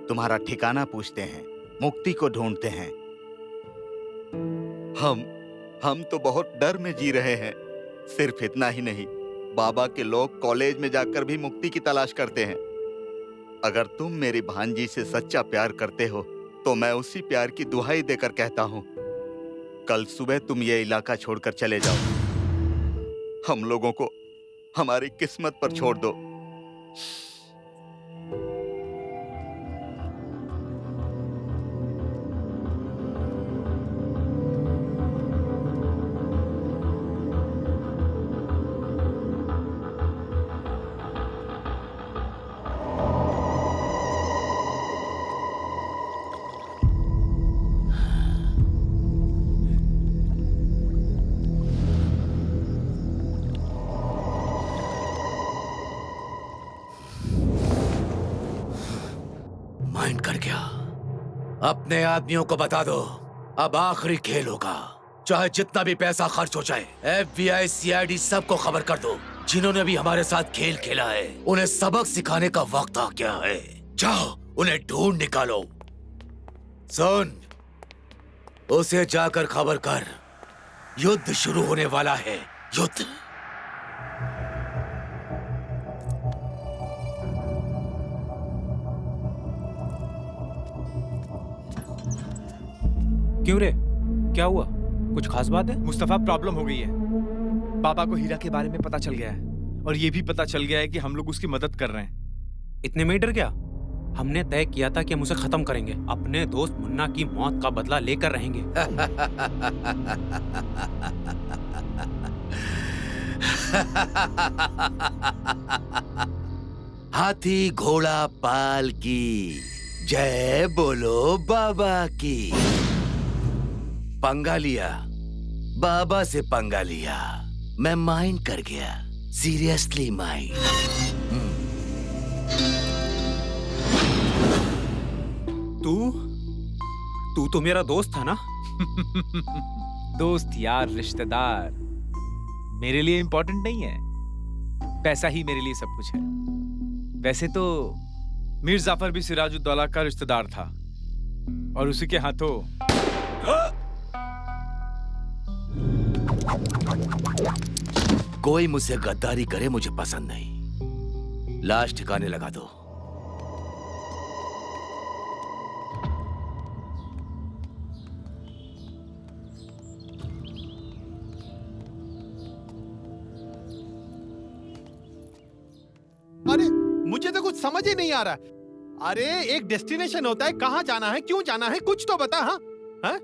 तुम्हारा ठिकाना पूछते हैं, मुक्ति को ढूंढते हैं। हम तो बहुत डर में जी रहे हैं। सिर्फ इतना ही नहीं, बाबा के लोग कॉलेज में जाकर भी मुक्ति की तलाश करते हैं। अगर तुम मेरी भांजी से सच्चा प्यार करते हो तो मैं उसी प्यार की दुहाई देकर कहता हूँ, कल सुबह तुम ये इलाका छोड़कर चले जाओ। हम लोगों को हमारी किस्मत पर छोड़ दो। माइंड कर गया। अपने आदमियों को बता दो, अब आखिरी खेल होगा। चाहे जितना भी पैसा खर्च हो जाए, FBI, CID सबको खबर कर दो। जिन्होंने भी हमारे साथ खेल खेला है, उन्हें सबक सिखाने का वक्त आ गया है। जाओ, उन्हें ढूंढ निकालो। सुन, उसे जाकर खबर कर, युद्ध शुरू होने वाला है। युद्ध। क्यों रे, क्या हुआ? कुछ खास बात है? मुस्तफा, प्रॉब्लम हो गई है। बाबा को हीरा के बारे में पता चल गया है और ये भी पता चल गया है कि हम लोग उसकी मदद कर रहे हैं। इतने में डर गया? हमने तय किया था कि हम उसे खत्म करेंगे। अपने दोस्त मुन्ना की मौत का बदला लेकर रहेंगे। हाथी घोड़ा पाल की जय बोलो बाबा की। पंगा लिया, बाबा से पंगा लिया। मैं माइंड कर गया, सीरियसली माइंड। तू तो मेरा दोस्त था ना? दोस्त, यार, रिश्तेदार मेरे लिए इंपॉर्टेंट नहीं है। पैसा ही मेरे लिए सब कुछ है। वैसे तो मीर जाफर भी सिराजुद्दौला का रिश्तेदार था और उसी के हाथों कोई मुझसे गद्दारी करे मुझे पसंद नहीं। लाश ठिकाने लगा दो। समझ ही नहीं आ रहा। अरे एक डेस्टिनेशन होता है, कहाँ जाना है, क्यों जाना है, कुछ तो बता। हाँ हाँ?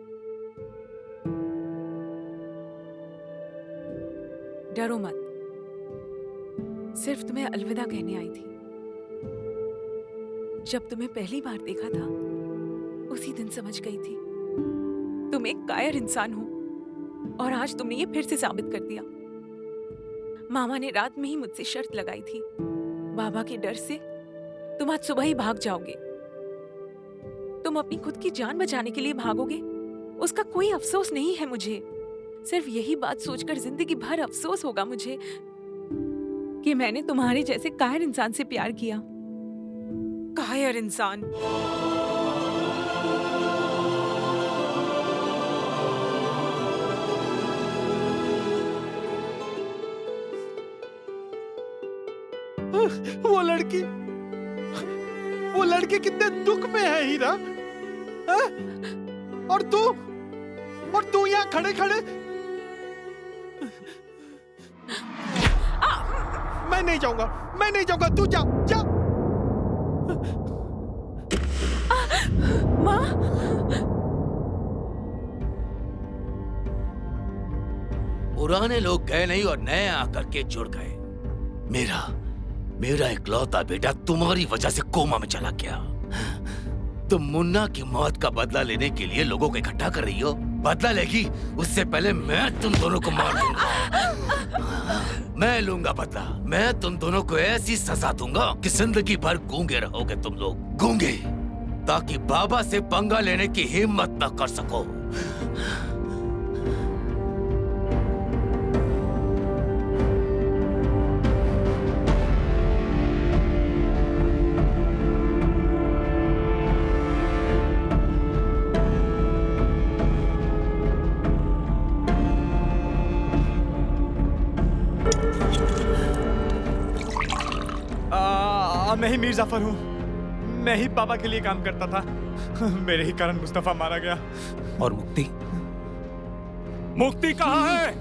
डरो मत, सिर्फ तुम्हें अलविदा कहने आई थी। जब तुम्हें पहली बार देखा था उसी दिन समझ गई थी तुम एक कायर इंसान हो, और आज तुमने ये फिर से साबित कर दिया। मामा ने रात में ही मुझसे शर्त लगाई थी, बाबा के डर से तुम आज सुबह ही भाग जाओगे। तुम अपनी खुद की जान बचाने के लिए भागोगे, उसका कोई अफसोस नहीं है मुझे। सिर्फ यही बात सोचकर जिंदगी भर अफसोस होगा मुझे कि मैंने तुम्हारे जैसे कायर इंसान से प्यार किया। कायर इंसान। वो लड़की कितने दुख में है हीरा। है? और तू यहाँ खड़े खड़े। मैं नहीं जाऊंगा, तू जा जा। माँ, पुराने लोग गए नहीं और नए आकर के जुड़ गए। मेरा इकलौता बेटा तुम्हारी वजह से कोमा में चला गया। तुम मुन्ना की मौत का बदला लेने के लिए लोगों को इकट्ठा कर रही हो। बदला लेगी उससे पहले मैं तुम दोनों को मार दूंगा। मैं लूंगा बदला। मैं तुम दोनों को ऐसी सजा दूंगा कि जिंदगी भर गूंगे रहोगे तुम लोग, गूंगे, ताकि बाबा से पंगा लेने की हिम्मत न कर सको। मैं ही मीर जाफर हूँ। मैं ही पापा के लिए काम करता था। मेरे ही कारण मुस्तफा मारा गया। और मुक्ति कहाँ है?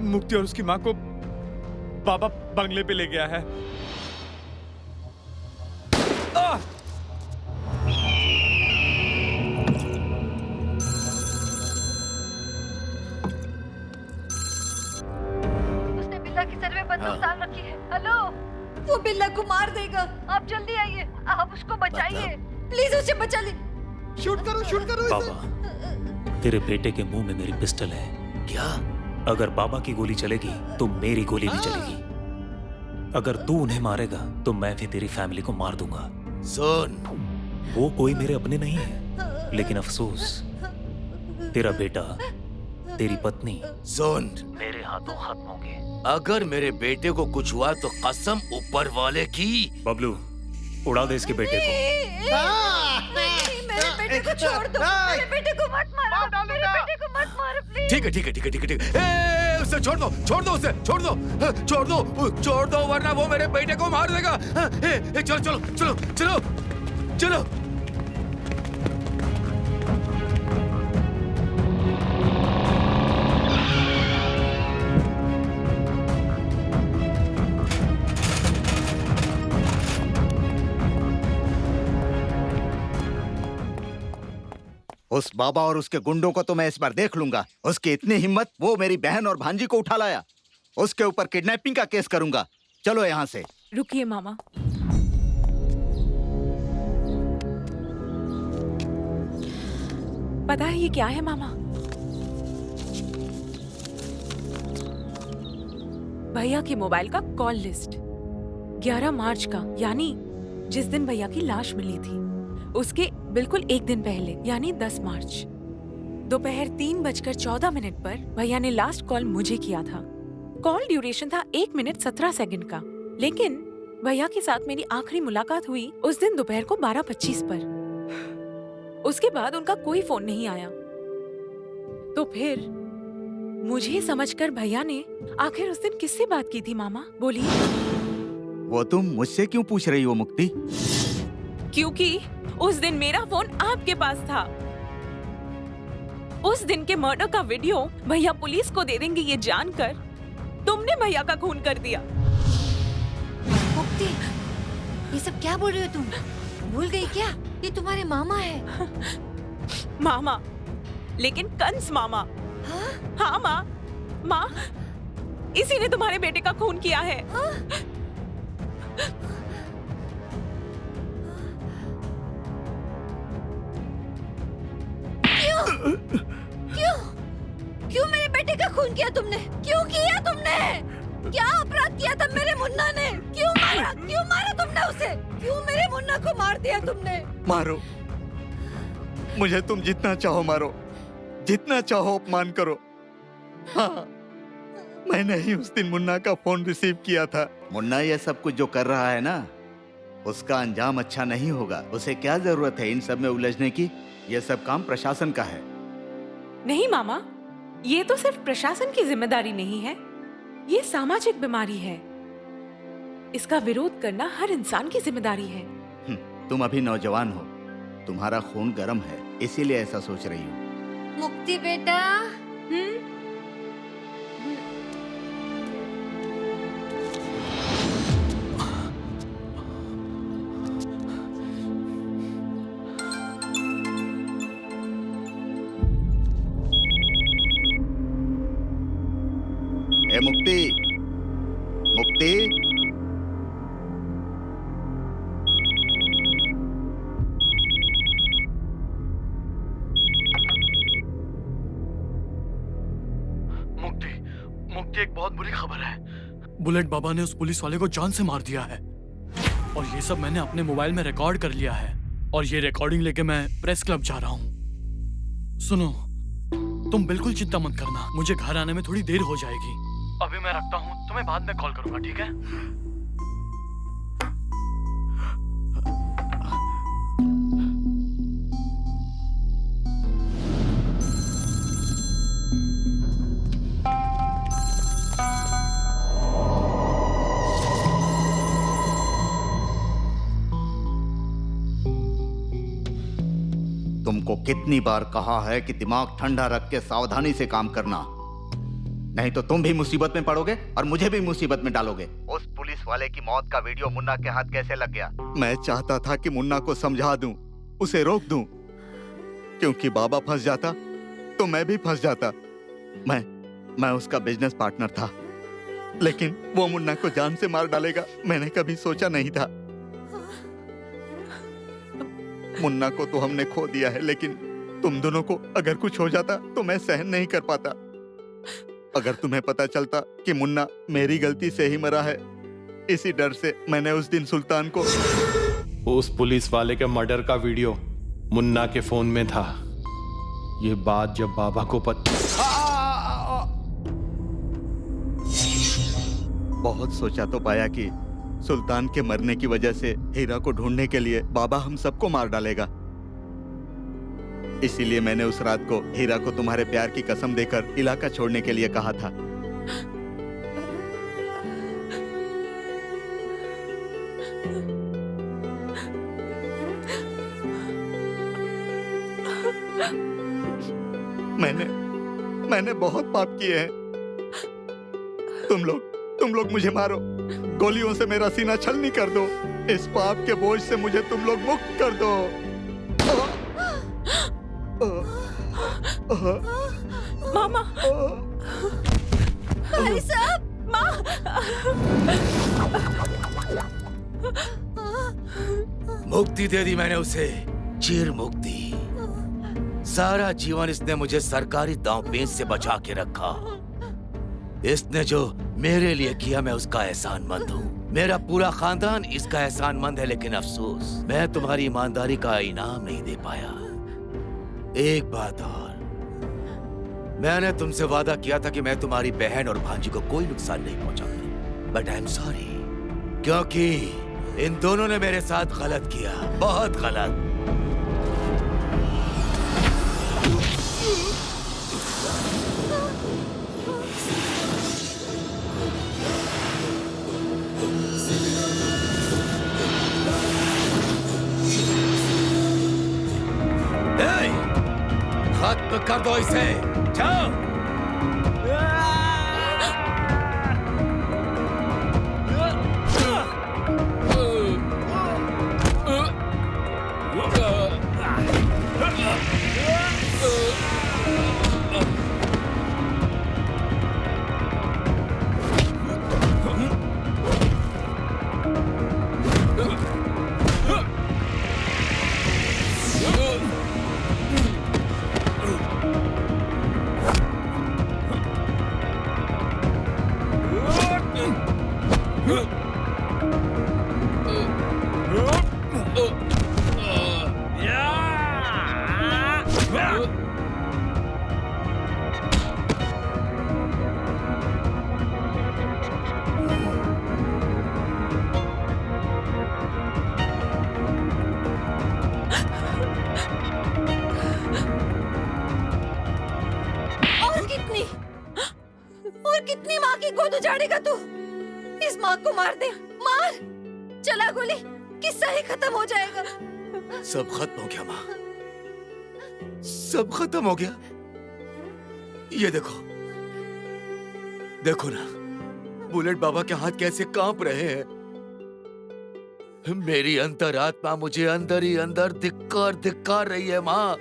मुक्ति और उसकी माँ को पापा बंगले पे ले गया है। उसने बिल्ला की सर में बंदूक डाल रखी है। हेलो, वो बिल्ला को मार देगा। आप जल्दी आइए, आप उसको बचाइए, प्लीज उसे बचा ले। शूट करो बाबा, तेरे बेटे के मुंह में मेरी पिस्टल है। क्या? अगर बाबा की गोली चलेगी तो मेरी गोली भी चलेगी। अगर तू उन्हें मारेगा तो मैं भी तेरी फैमिली को मार दूंगा। सुन, वो कोई मेरे अपने नहीं है, लेकिन अफसोस तेरा बेटा, तेरी पत्नी सुन, मेरे हाथों खत्म होंगे। अगर मेरे बेटे को कुछ हुआ तो कसम ऊपर वाले की। बबलू, उड़ा दे इसके बेटे को। मेरे बेटे को छोड़ दो, मेरे बेटे को मत मारो, मेरे बेटे को मत मारो प्लीज। ठीक है। उसे छोड़ दो वरना वो मेरे बेटे को मार देगा। चलो। उस बाबा और उसके गुंडों को तो मैं इस बार देख लूंगा। उसकी इतनी हिम्मत, वो मेरी बहन और भांजी को उठा लाया। उसके ऊपर किडनैपिंग का केस करूंगा। चलो यहाँ से। रुकिए मामा। पता है ये क्या है मामा? भैया के मोबाइल का कॉल लिस्ट 11 मार्च का, यानी जिस दिन भैया की लाश मिली थी उसके बिल्कुल एक दिन पहले, यानी 10 मार्च दोपहर 3:14 पर भैया ने लास्ट कॉल मुझे किया था। कॉल ड्यूरेशन था 1 मिनट 17 सेकंड का, लेकिन भैया के साथ मेरी आखिरी मुलाकात हुई उस दिन दोपहर को 12:25 पर। उसके बाद उनका कोई फोन नहीं आया। तो फिर मुझे समझकर भैया ने आखिर उस दिन किससे बात की थी मामा? बोलिए। वो तुम मुझसे क्यों पूछ रही हो मुक्ति? क्योंकि उस दिन मेरा फोन आपके पास था। उस दिन के मर्डर का वीडियो भैया पुलिस को दे देंगे ये जानकर तुमने भैया का खून कर दिया। मुक्ति, ये सब क्या बोल रही हो तुम? भूल गई क्या? ये तुम्हारे मामा है। मामा? लेकिन कंस मामा। हाँ माँ, माँ इसी ने तुम्हारे बेटे का खून किया है। क्यों मेरे बेटे का खून किया तुमने? क्यों किया तुमने? क्या अपराध किया था मेरे मुन्ना ने? क्यों मारा तुमने उसे? क्यों मेरे मुन्ना को मार दिया तुमने? मारो, मुझे तुम जितना चाहो मारो, जितना चाहो अपमान करो। हाँ, मैंने ही उस दिन मुन्ना का फोन रिसीव किया था। मुन्ना ये सब कुछ जो कर रहा है ना, उसका अंजाम अच्छा नहीं होगा। उसे क्या जरूरत है इन सब में उलझने की? ये सब काम प्रशासन का है। नहीं मामा, ये तो सिर्फ प्रशासन की जिम्मेदारी नहीं है, ये सामाजिक बीमारी है। इसका विरोध करना हर इंसान की जिम्मेदारी है। तुम अभी नौजवान हो, तुम्हारा खून गर्म है, इसीलिए ऐसा सोच रही हो। मुक्ति बेटा, ए मुक्ति, मुक्ति, मुक्ति एक बहुत बुरी खबर है। बुलेट बाबा ने उस पुलिस वाले को जान से मार दिया है और ये सब मैंने अपने मोबाइल में रिकॉर्ड कर लिया है और ये रिकॉर्डिंग लेके मैं प्रेस क्लब जा रहा हूँ। सुनो, तुम बिल्कुल चिंता मत करना, मुझे घर आने में थोड़ी देर हो जाएगी। अभी मैं रखता हूँ, तुम्हें बाद में कॉल करूंगा, ठीक है? तुमको कितनी बार कहा है कि दिमाग ठंडा रख के सावधानी से काम करना, नहीं तो तुम भी मुसीबत में पड़ोगे और मुझे भी मुसीबत में डालोगे। उस पुलिस वाले की मौत का वीडियो मुन्ना के हाथ कैसे लग गया? मैं चाहता था कि मुन्ना को समझा दूं, उसे रोक दूं, क्योंकि बाबा फंस जाता तो मैं भी फंस जाता। मैं उसका बिजनेस पार्टनर था, लेकिन वो मुन्ना को जान से मार डालेगा, मैंने कभी सोचा नहीं था। मुन्ना को तो हमने खो दिया है, लेकिन तुम दोनों को अगर कुछ हो जाता तो मैं सहन नहीं कर पाता। अगर तुम्हें पता चलता कि मुन्ना मेरी गलती से ही मरा है, इसी डर से मैंने उस दिन सुल्तान को। उस पुलिस वाले के मर्डर का वीडियो मुन्ना के फोन में था। ये बात जब बाबा को बहुत सोचा तो पाया कि सुल्तान के मरने की वजह से हीरा को ढूंढने के लिए बाबा हम सबको मार डालेगा। इसीलिए मैंने उस रात को हीरा को तुम्हारे प्यार की कसम देकर इलाका छोड़ने के लिए कहा था। मैंने बहुत पाप किए हैं। तुम लोग मुझे मारो, गोलियों से मेरा सीना छलनी कर दो, इस पाप के बोझ से मुझे तुम लोग मुक्त कर दो। मामा, भाई साहब, माँ, मुक्ति दे दी मैंने उसे, चिर मुक्ति। सारा जीवन इसने मुझे सरकारी दांव पेच से बचा के रखा। इसने जो मेरे लिए किया मैं उसका एहसानमंद हूँ। मेरा पूरा खानदान इसका एहसानमंद है, लेकिन अफसोस मैं तुम्हारी ईमानदारी का इनाम नहीं दे पाया। एक बात और, मैंने तुमसे वादा किया था कि मैं तुम्हारी बहन और भांजी को कोई नुकसान नहीं पहुंचाऊंगा, बट आई एम सॉरी, क्योंकि इन दोनों ने मेरे साथ गलत किया, बहुत गलत। खत्म कर दो इसे, जाओ। कितनी माँ की गोद उजाड़ेगा तू? इस माँ को मार दे, मार। चला गोली, किस्सा ही खत्म हो जाएगा। सब खत्म हो गया माँ, सब खत्म हो गया। ये देखो, देखो ना, बुलेट बाबा के हाथ कैसे कांप रहे हैं। मेरी अंतरात्मा मुझे अंदर ही अंदर धिक्कार रही है माँ।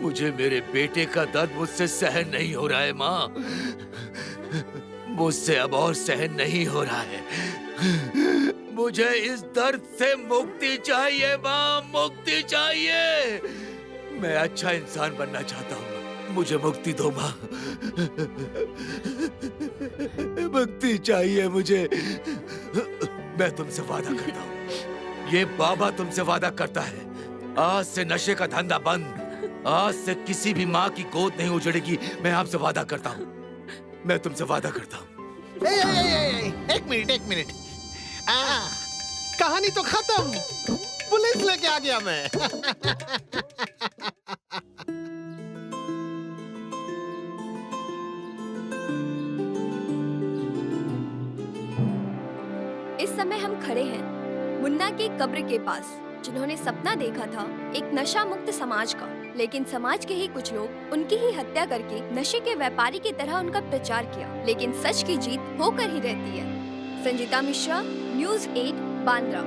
मुझे मेरे बेटे का दर्द मुझसे सहन नहीं हो रहा है माँ। मुझसे अब और सहन नहीं हो रहा है। मुझे इस दर्द से मुक्ति चाहिए माँ, मुक्ति चाहिए। मैं अच्छा इंसान बनना चाहता हूँ, मुझे मुक्ति दो माँ। मुक्ति चाहिए मुझे। मैं तुमसे वादा करता हूँ, ये बाबा तुमसे वादा करता है, आज से नशे का धंधा बंद, आज से किसी भी माँ की गोद नहीं उजड़ेगी। मैं आपसे वादा करता हूँ, मैं तुमसे वादा करता हूँ। एक मिनट। कहानी तो खत्म, पुलिस लेके आ गया मैं। इस समय हम खड़े हैं मुन्ना की कब्र के पास, जिन्होंने सपना देखा था एक नशा मुक्त समाज का, लेकिन समाज के ही कुछ लोग उनकी ही हत्या करके नशे के व्यापारी की तरह उनका प्रचार किया। लेकिन सच की जीत होकर ही रहती है। संजीता मिश्रा, न्यूज़ 8, बांद्रा।